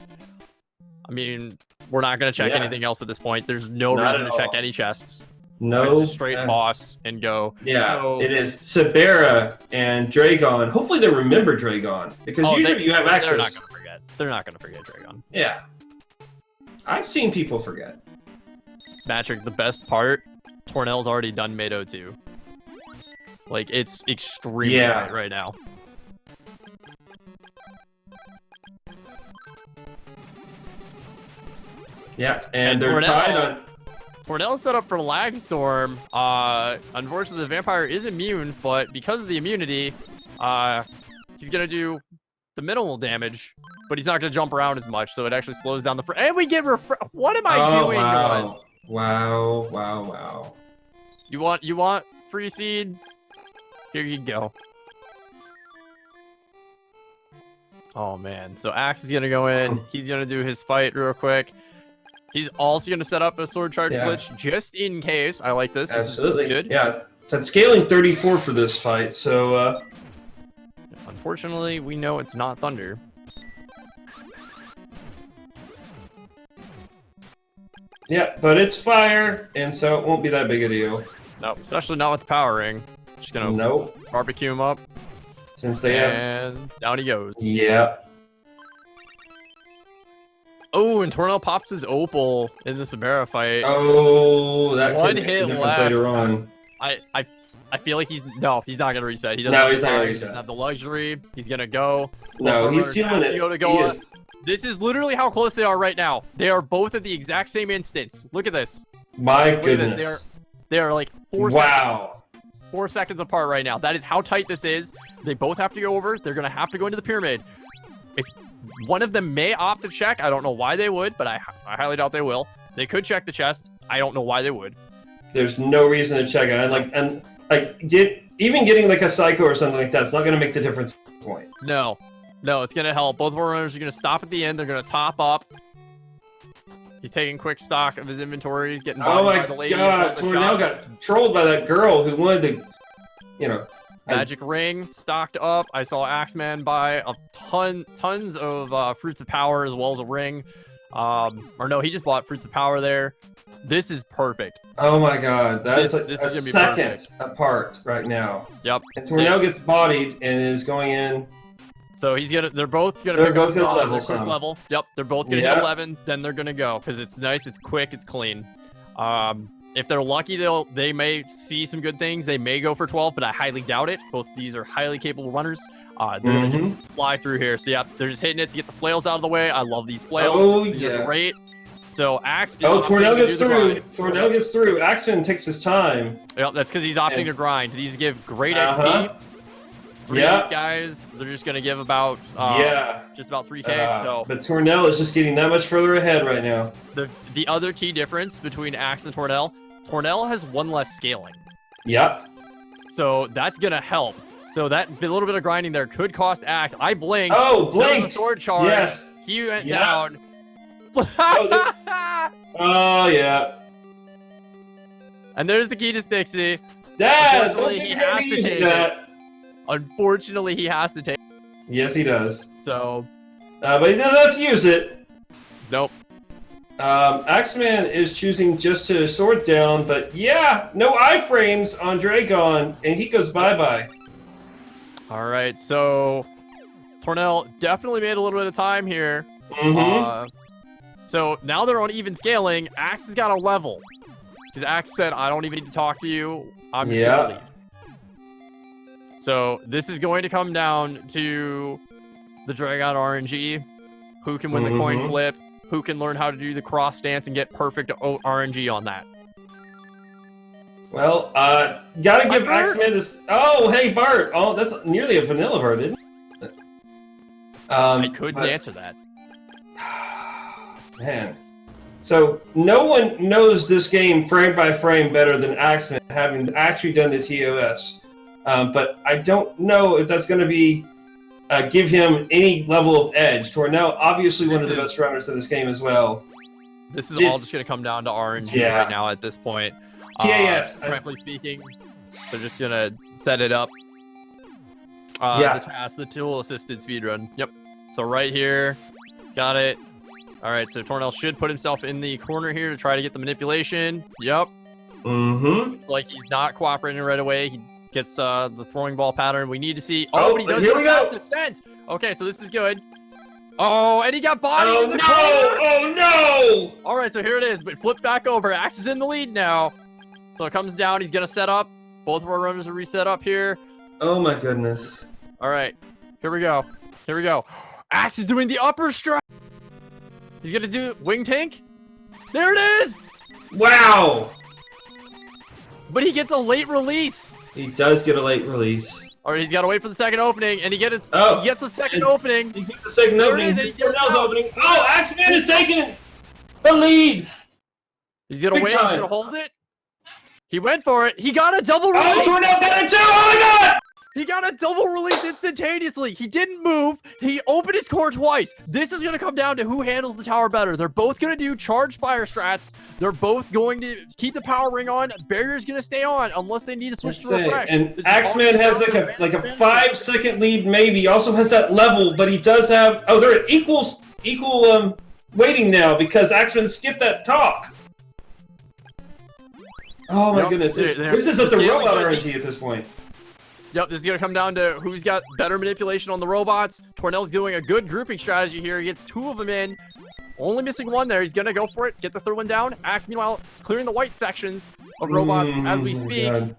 I mean, we're not going to check anything else at this point. There's no reason to check any chests. No. Straight boss and go. Yeah, so, it is Sabera and Dragon. Hopefully they remember Dragon, because usually you have access. They're not going to forget. They're not going to forget Dragon. Yeah. I've seen people forget. Patrick, the best part, Tornel's already done Mado 2. Like, it's extremely tight right now. Yeah, and they're tied on... Tornel's set up for Lag Storm. Unfortunately, the vampire is immune, but because of the immunity, he's going to do the minimal damage, but he's not going to jump around as much, so it actually slows down the... And we get... What am I doing, guys? Wow. You want free seed? Here you go. Oh, man. So Axe is going to go in. He's going to do his fight real quick. He's also going to set up a sword charge glitch just in case. I like this. Absolutely. This is good. Yeah. It's at scaling 34 for this fight, so... Unfortunately, we know it's not Thunder. Yeah, but it's fire, and so it won't be that big a deal. No, especially not with the power ring. Just going to barbecue him up. Since they and down he goes. Yeah. Oh, and Tornel pops his opal in the Sabera fight. Oh, that One could make a hit difference left. later on. I feel like he's not gonna reset. He doesn't. No, he's not gonna He reset. doesn't have the luxury. He's gonna go. No, he's feeling it. This is literally how close they are right now. They are both at the exact same instance. Look at this. My goodness. They are like 4 seconds. Wow. 4 seconds apart right now. That is how tight this is. They both have to go over. They're gonna have to go into the pyramid. If one of them may opt to check, I don't know why they would, but I highly doubt they will. They could check the chest. I don't know why they would. There's no reason to check it. Even getting like a psycho or something like that's not gonna make the difference at this point. No, it's gonna help. Both of our runners are gonna stop at the end. They're gonna top up. He's taking quick stock of his inventory. He's getting Oh by my the lady. god, Tornel got trolled by that girl who wanted to, Magic ring stocked up. I saw Axeman buy a tons of fruits of power as well as a ring. Or no, he just bought fruits of power there. This is perfect. Oh my god, This is is a gonna be second perfect. apart right now. Yep. And Tornel gets bodied and is going in. So they're both gonna They're pick both up gonna level their quick some. level. Yep, they're both gonna hit 11. Then they're gonna go because it's nice, it's quick, it's clean. If they're lucky, they may see some good things. They may go for 12, but I highly doubt it. Both of these are highly capable runners. They're gonna just fly through here. So yeah, they're just hitting it to get the flails out of the way. I love these flails. Oh These are yeah. Great. So Axe is Tornel opting to gets do the through. grind. Tornel gets through. Axeman takes his time. Yep, that's because he's opting to grind. These give great XP. Three of these guys, they're just gonna give about just about 3K. But Tornel is just getting that much further ahead right now. The other key difference between Axe and Tornel has one less scaling. Yep. So that's gonna help. So that little bit of grinding there could cost Axe. I blinked. Oh, blinked. That was a sword charge. Yes. He went down. Oh, yeah. And there's the key to Stixie. Dad, Unfortunately, he has to take it. Unfortunately, he has to take it. Yes, he does. So. But he doesn't have to use it. Nope. Axeman is choosing just to sword down, but yeah, no iframes on Dragon, and he goes bye-bye. All right, so Tornel definitely made a little bit of time here. So now they're on even scaling. Axe has got a level. Because Axe said, I don't even need to talk to you. I'm just going to leave. So this is going to come down to the Dragon RNG. Who can win the coin flip? Who can learn how to do the cross dance and get perfect RNG on that? Well, gotta give Axeman this. Oh, hey, Bart. Oh, that's nearly a vanilla Bart, isn't it? I couldn't answer that. Man. So, no one knows this game frame by frame better than Axeman, having actually done the TOS. But I don't know if that's going to be give him any level of edge. Tornel, obviously one of the best runners in this game as well. This is all just going to come down to RNG right now at this point. TAS. Frankly speaking, they're just going to set it up. The task, the tool-assisted speedrun. Yep. So right here, got it. All right, so Tornel should put himself in the corner here to try to get the manipulation. Yep. Looks like he's not cooperating right away. He gets the throwing ball pattern. We need to see. Oh, but he does get a fast descent. Okay, so this is good. Oh, and he got bodied in the corner. Oh, no! All right, so here it is. But flip back over. Axe is in the lead now. So it comes down. He's going to set up. Both of our runners are reset up here. Oh, my goodness. All right, here we go. Here we go. Axe is doing the upper strike. He's going to do wing tank. There it is. Wow. But he gets a late release. He does get a late release. All right, he's got to wait for the second opening, and he gets the second opening. He gets the second opening. Tornel's opening. Oh, Axeman is taking the lead. He's going to wait. He's going to hold it. He went for it. He got a double release. Oh, Tornel got it too. Oh, my God. He got a double release instantaneously. He didn't move. He opened his core twice. This is going to come down to who handles the tower better. They're both going to do charged fire strats. They're both going to keep the power ring on. Barrier's going to stay on unless they need to switch to refresh. And Axeman has like a 5-second lead maybe. He also has that level, but he does have... Oh, they're at equal waiting now because Axeman skipped that talk. Oh, my goodness. This is at the robot RNG at this point. Yep, this is going to come down to who's got better manipulation on the robots. Tornel's doing a good grouping strategy here. He gets 2 of them in. Only missing 1 there. He's going to go for it. Get the 3rd one down. Axe, meanwhile, is clearing the white sections of robots as we speak. God.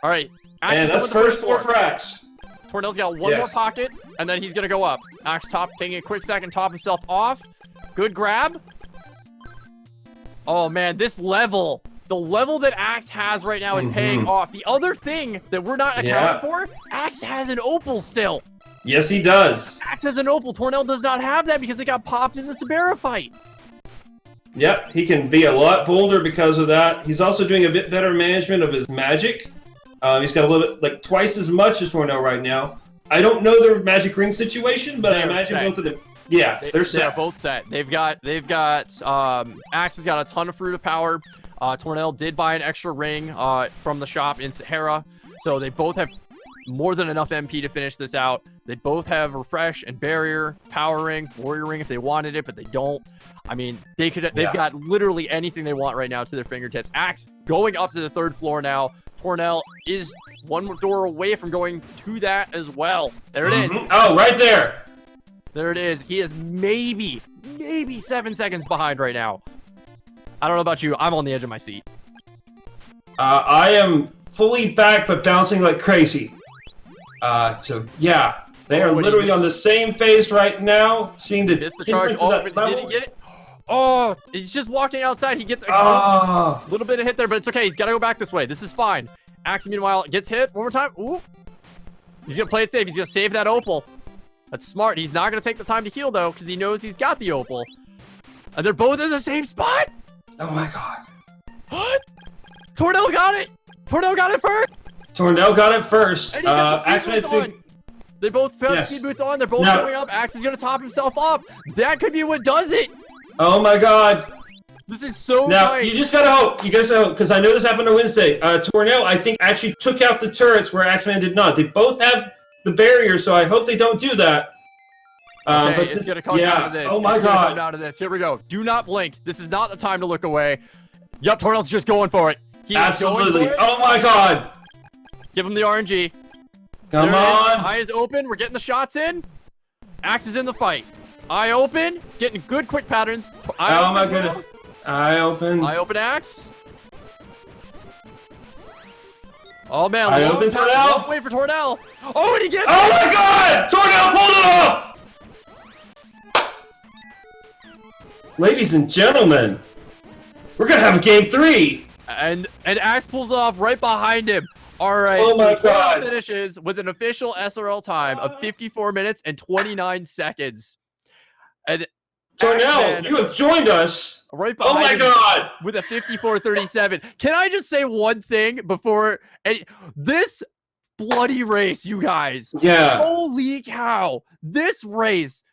All right. Axe and that's first 4 for Axe. Tornel's got 1 more pocket, and then he's going to go up. Axe top, taking a quick second, top himself off. Good grab. Oh, man, this level... The level that Axe has right now is paying off. The other thing that we're not accounting for, Axe has an opal still. Yes, he does. Axe has an opal. Tornel does not have that because it got popped in the Sabera fight. Yep, he can be a lot bolder because of that. He's also doing a bit better management of his magic. He's got a little bit, like twice as much as Tornel right now. I don't know their magic ring situation, but I imagine both of them. Yeah, they're set. They're both set. They've got Axe has got a ton of fruit of power. Tornel did buy an extra ring from the shop in Sahara, so they both have more than enough MP to finish this out. They both have refresh and barrier, power ring, warrior ring if they wanted it, but they don't. I mean, they've got literally anything they want right now to their fingertips. Axe going up to the 3rd floor now. Tornel is 1 more door away from going to that as well. There it is. Oh, right there. There it is. He is maybe 7 seconds behind right now. I don't know about you. I'm on the edge of my seat. I am fully back, but bouncing like crazy. So, yeah. They are literally on the same phase right now, seeing the difference of that level. Did he get it? Oh, he's just walking outside. He gets a little bit of hit there, but it's okay. He's got to go back this way. This is fine. Axe, meanwhile, gets hit one more time. Ooh. He's going to play it safe. He's going to save that opal. That's smart. He's not going to take the time to heal, though, because he knows he's got the opal. And they're both in the same spot. Oh my God. What? Tornel got it! Tornel got it first! Tornel got it first. And he got the speed boots on. They both have speed boots on. They're both going up. Axe is going to top himself up. That could be what does it. Oh my God. This is so Now, tight. you just gotta hope. You guys gotta hope, because I know this happened on Wednesday. Tornel, I think, actually took out the turrets where Axeman did not. They both have the barrier, so I hope they don't do that. Okay, but it's this, gonna come down to this. Oh my it's gonna come god. down to this. Here we go. Do not blink. This is not the time to look away. Yup, Tornel's just going for it. He is Absolutely. going for it. Oh my god. Give him the RNG. Come There it is. on. Eye is open. We're getting the shots in. Axe is in the fight. Eye open. It's getting good quick patterns. Eye Oh open, my Tornel. goodness. Eye open. Eye open Axe. Oh man. Eye long open time- Tornel. long wait for Tornel. Oh, and he gets Oh my god! Tornel pulled it off! Ladies and gentlemen, we're gonna have a game 3. And Axe pulls off right behind him. All right. Oh my so Tornel God. finishes with an official SRL time of 54 minutes and 29 seconds. And Tornel, Axeman you have joined us. right Oh behind my him god! with a 54:37. Can I just say one thing before this bloody race, you guys? Yeah. Holy cow! This race,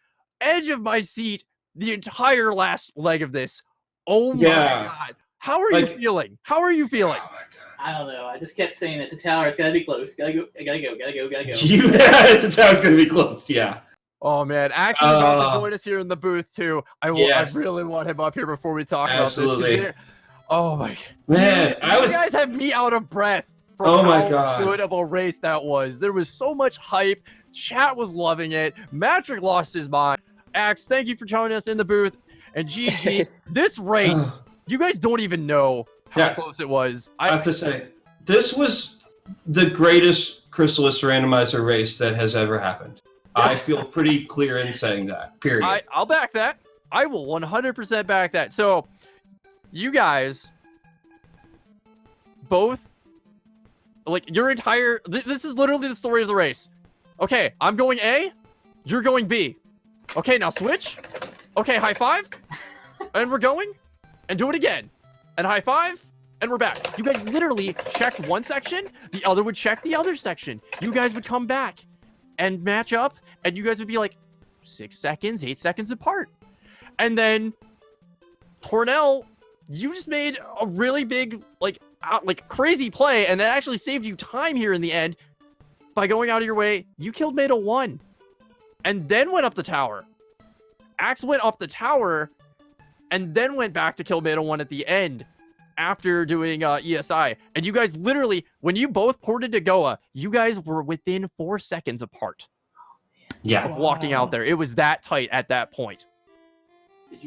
edge of my seat, the entire last leg of this. Oh my Yeah. god! How are you feeling? How are you feeling? Oh my god. I don't know. I just kept saying that the tower's gotta be close. Gotta go. Gotta go. Gotta go. Gotta go. The tower's gonna be closed. Yeah. Oh man, Axe is about to join us here in the booth too. I Yes. really want him up here before we talk Absolutely. about this. Oh my Man, you guys have me out of breath from Oh my how God. good of a race that was. There was so much hype. Chat was loving it. Matrick lost his mind. Axe, thank you for joining us in the booth. And GG, this race, you guys don't even know how Yeah. close it was. I have to say, this was the greatest Crystalis randomizer race that has ever happened. I feel pretty clear in saying that. Period. I'll back that. I will 100% back that. So, you guys both, like, your entire... This is literally the story of the race. Okay, I'm going A. You're going B. Okay, now switch. Okay, high five. And we're going. And do it again. And high five. And we're back. You guys literally checked one section. The other would check the other section. You guys would come back and match up. And you guys would be like 6 seconds, 8 seconds apart. And then Tornel, you just made a really big, like crazy play. And that actually saved you time here in the end by going out of your way. You killed Meta 1 and then went up the tower. Axe went up the tower and then went back to kill Meta 1 at the end after doing ESI. And you guys literally, when you both ported to Goa, you guys were within 4 seconds apart. Yeah. Of walking out there. It was that tight at that point.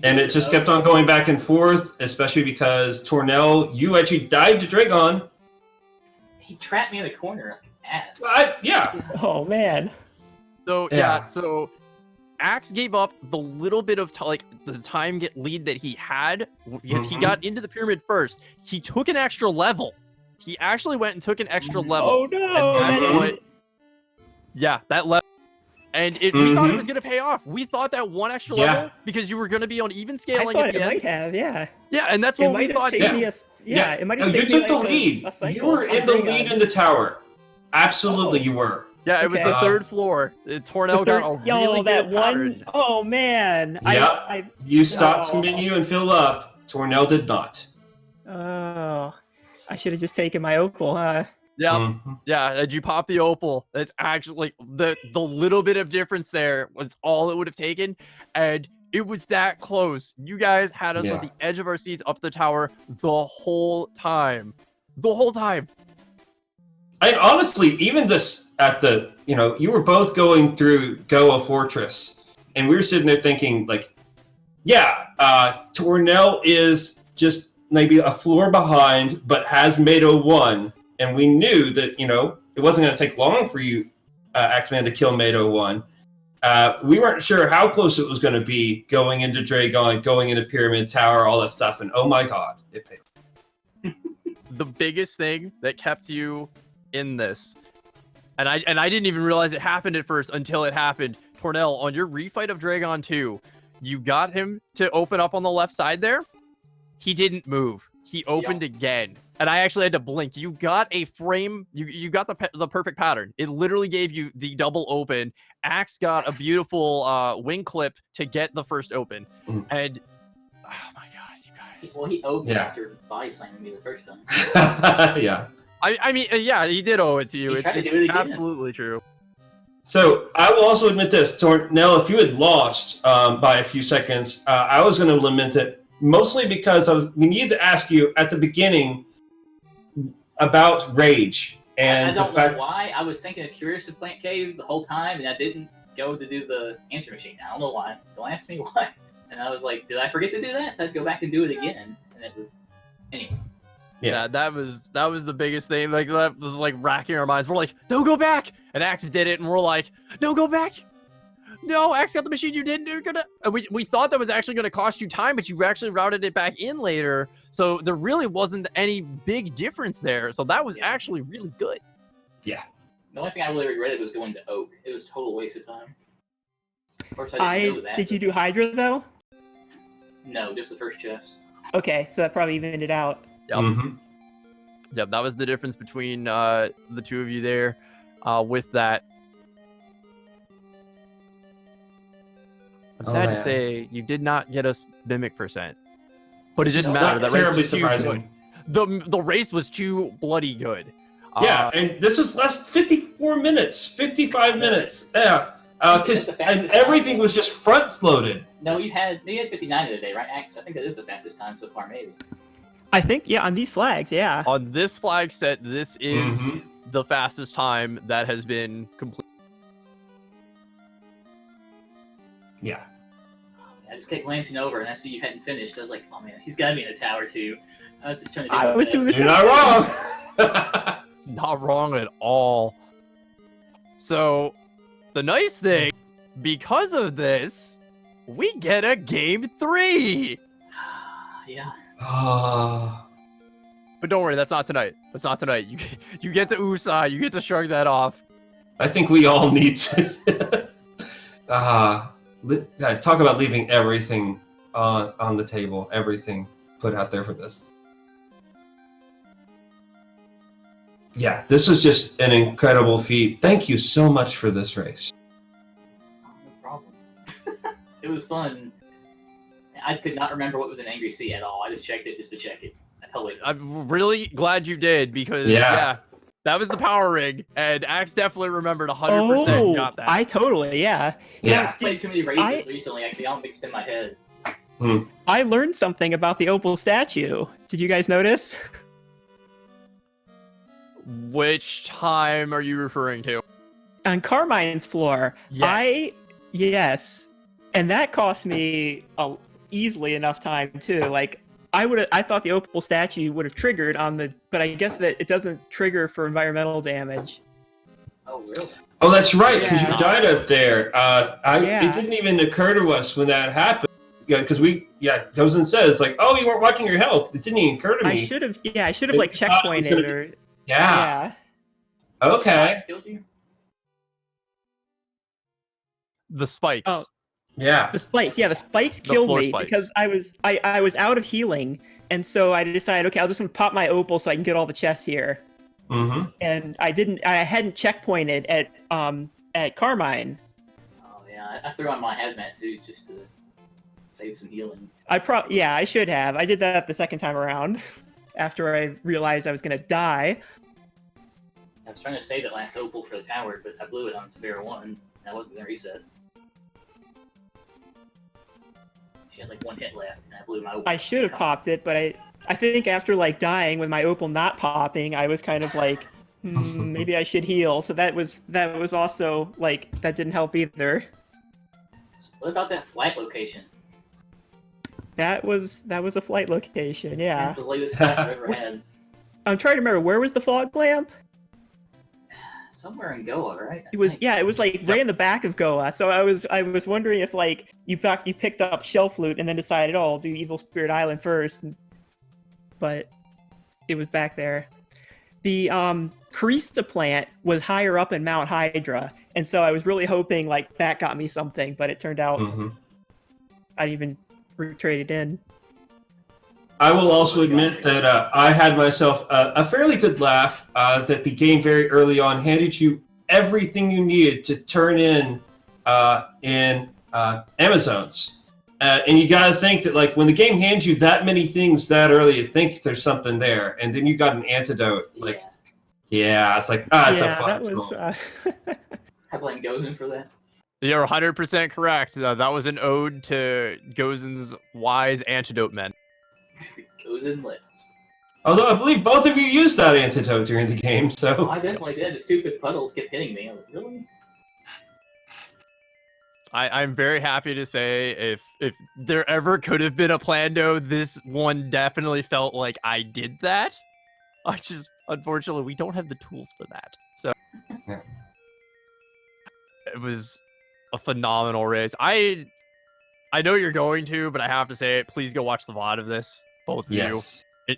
And it just kept on going back and forth, especially because Tornel, you actually died to Dragon. He trapped me in the corner like an ass. Yeah. Oh man. So Yeah. so Axe gave up the little bit of the time lead that he had because he got into the pyramid first. He took an extra level. He actually went and took an extra level. Oh no. And that's man. what. Yeah, that level. And we thought it was gonna pay off. We thought that one extra level because you were gonna be on even I scaling thought at the it end. might have, yeah. Yeah, and that's It what we might have thought. saved too. me it might No, have you saved me took the like lead. a cycle. You were in the lead in the tower. Absolutely, you were. Yeah, it was the Okay. third floor. Tornel got a really that good one. pattern. Oh man. Yep. You stopped Oh. to menu and fill up. Tornel did not. Oh, I should have just taken my opal, huh? Yeah, Mhm. yeah. And you pop the opal. That's actually the little bit of difference there was all it would have taken, and it was that close. You guys had us Yeah. on the edge of our seats up the tower the whole time. The whole time. And honestly, even this at the, you were both going through Goa Fortress, and we were sitting there thinking, like, Tornel is just maybe a floor behind, but has Meta 1, and we knew that, it wasn't going to take long for you, Axeman, to kill Meta 1. We weren't sure how close it was going to be going into Dragon, going into Pyramid Tower, all that stuff, and oh my god, it paid. The biggest thing that kept you in this, and I didn't even realize it happened at first until it happened. Tornel, on your refight of Dragon 2, you got him to open up on the left side there. He didn't move. He opened again. And I actually had to blink. You got a frame. You got the perfect pattern. It literally gave you the double open. Axe got a beautiful wing clip to get the first open. And oh my god, you guys. Well, he owed me Yeah. after body slamming me the first time. Yeah. I mean, yeah, he did owe it to you. He It's, tried to it's do it again. absolutely true. So I will also admit this, Tornel, if you had lost by a few seconds, I was going to lament it mostly because we needed to ask you at the beginning about rage and I don't the fact. know why. I was thinking of Curious to Plant Cave the whole time, and I didn't go to do the answer machine. I don't know why. Don't ask me why. And I was like, did I forget to do that? So I had to go back and do it again. And it was anyway. Yeah, that was the biggest thing. Like that was like racking our minds. We're like, no, go back. And Axe did it, and we're like, no, go back. No, Axe got the machine you didn't. You're gonna. And we thought that was actually gonna cost you time, but you actually routed it back in later. So there really wasn't any big difference there. So that was actually really good. Yeah. The only thing I really regretted was going to Oak. It was a total waste of time. Of course, I didn't know that. Did you do Hydra though? No, just the first chest. Okay, so that probably evened it out. Yep. Mm-hmm. Yep, that was the difference between the two of you there. With that, I'm sad to say you did not get us Mimic percent, but it doesn't matter. That race terribly was too surprising. good. The race was too bloody good. Yeah, and this was last 54 minutes, 55 minutes. Yeah, because everything was just front loaded. No, you had 59 of the day, right, Axe? I think that is the fastest time so far, maybe. I think, yeah, on these flags, yeah. On this flag set, this is the fastest time that has been complete. Yeah. I just kept glancing over, and I see you hadn't finished. I was like, oh man, he's got to be in a tower too. I was just trying to do I my was doing best. the You're not wrong. Not wrong at all. So, the nice thing, because of this, we get a game 3. Yeah. But don't worry, that's not tonight. That's not tonight. You get to Usai. You get to shrug that off. I think we all need to talk about leaving everything on the table, everything put out there for this. Yeah, this was just an incredible feat. Thank you so much for this race. No problem. It was fun. I could not remember what was an Angry Sea at all. I just checked it just to check it. I totally. I'm really glad you did because yeah that was the power rig, and Axe definitely remembered 100% got that. I totally, yeah. Yeah. I played too many races recently. They all mixed in my head. I learned something about the opal statue. Did you guys notice? Which time are you referring to? On Carmine's floor. Yes. Yes. And that cost me easily enough time too. Like I thought the opal statue would have triggered on the, but I guess that it doesn't trigger for environmental damage. Oh really? Oh, that's right, because Yeah. you died up there. It didn't even occur to us when that happened. Because goes and says like, "Oh, you weren't watching your health." It didn't even occur to me. I should have like checkpointed or Yeah. Okay. Spikes killed you? The spikes. Oh. Yeah. the spikes. Yeah, the spikes The killed floor me spikes. because I was out of healing, and so I decided, okay, I'll just pop my opal so I can get all the chests here. Mm-hmm. And I hadn't checkpointed at Carmine. Oh yeah, I threw on my hazmat suit just to save some healing. I should have. I did that the second time around after I realized I was gonna die. I was trying to save that last opal for the tower, but I blew it on Severe 1, and I wasn't gonna reset. She had like one hit left, and I blew my opal. I should have popped it, but I think after like dying with my opal not popping, I was kind of like, maybe I should heal. So that was also like that didn't help either. What about that flight location? That was a flight location, yeah. That's the latest flight I've ever had. I'm trying to remember, where was the fog lamp? Somewhere in Goa, right? It was like right in the back of Goa. So I was wondering if like you picked up Shelf Loot and then decided, oh, I'll do Evil Spirit Island first. But it was back there. The Crysta plant was higher up in Mount Hydra, and so I was really hoping like that got me something, but it turned out I didn't even trade it in. I will also admit that I had myself a fairly good laugh that the game very early on handed you everything you needed to turn in Amazons. And you got to think that, like, when the game hands you that many things that early, you think there's something there, and then you got an antidote. Like, yeah, it's like, it's a fun that was. I blame Gozen for that. You're 100% correct. That was an ode to Gozen's wise antidote men. Gozen lives. Although I believe both of you used that antidote during the game, so... Oh, I definitely did. The stupid puddles kept hitting me. I was like, really? I'm very happy to say if there ever could have been a Plando, this one definitely felt like I did that. I just, unfortunately, we don't have the tools for that. So Yeah. It was a phenomenal race. I know you're going to, but I have to say it. Please go watch the VOD of this, both of you.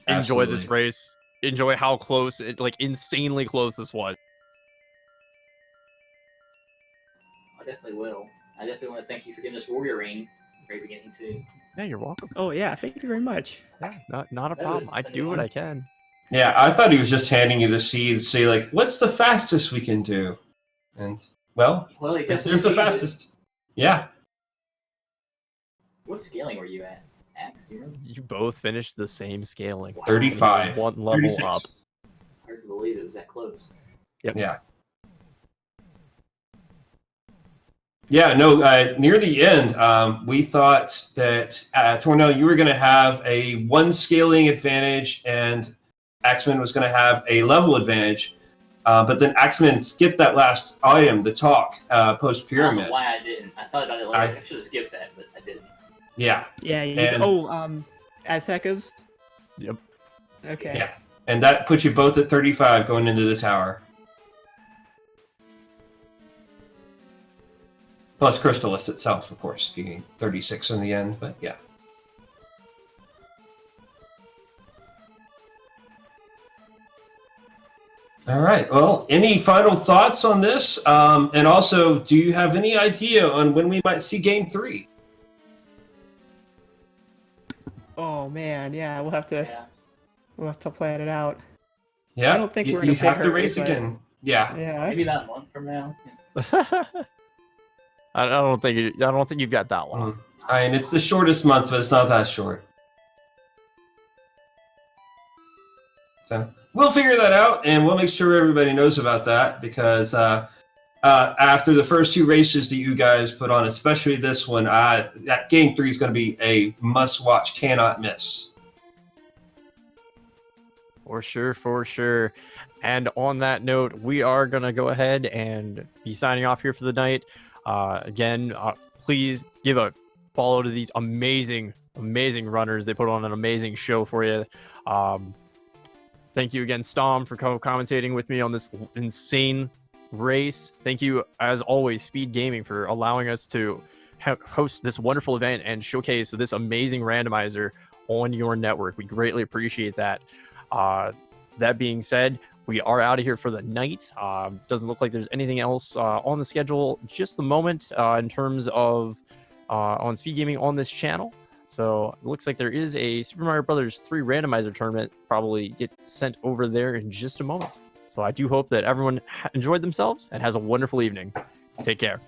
Enjoy this race. Enjoy how close, like insanely close this was. I definitely will. I definitely want to thank you for giving us Warrior Ring at the very beginning, too. Yeah, you're welcome. Oh yeah, thank you very much. Yeah, not a That problem. was I do what I can. Yeah, I thought he was just handing you the seed to say, like, what's the fastest we can do? And, well, this is the fastest. Yeah. What scaling were you at, Axe? Do you remember? You both finished the same scaling. 35. One level 36. up. It's hard to believe it was that close. Yep. Yeah. Yeah, no, near the end, we thought that, Tornel, you were going to have a 1 scaling advantage, and Axeman was going to have a level advantage. But then Axeman skipped that last item, the talk, post-pyramid. I don't know why I didn't. I thought about it later. I should have skipped that, but I didn't. Yeah. Yeah. Aztecas? Yep. Okay. Yeah. And that puts you both at 35 going into this hour. Plus Crystalis itself, of course, getting 36 in the end, but yeah. All right. Well, any final thoughts on this? And also, do you have any idea on when we might see Game 3? Oh man, yeah, we'll have to plan it out. Yeah, I don't think we're in you a big have to hurry, race but- again. Yeah. Yeah. Maybe about a month from now. I don't think you've got that long. I mean, it's the shortest month, but it's not that short. So we'll figure that out, and we'll make sure everybody knows about that, because after the first 2 races that you guys put on, especially this one, that Game 3 is going to be a must-watch, cannot miss. For sure. And on that note, we are going to go ahead and be signing off here for the night. Again, please give a follow to these amazing runners. They put on an amazing show for you. Thank you again, Stom, for commentating with me on this insane race. Thank you, as always, Speed Gaming, for allowing us to host this wonderful event and showcase this amazing randomizer on your network. We greatly appreciate that. That being said, we are out of here for the night. Doesn't look like there's anything else on the schedule just the moment in terms of on Speed Gaming on this channel. So it looks like there is a Super Mario Brothers 3 randomizer tournament probably get sent over there in just a moment. So I do hope that everyone enjoyed themselves and has a wonderful evening. Take care.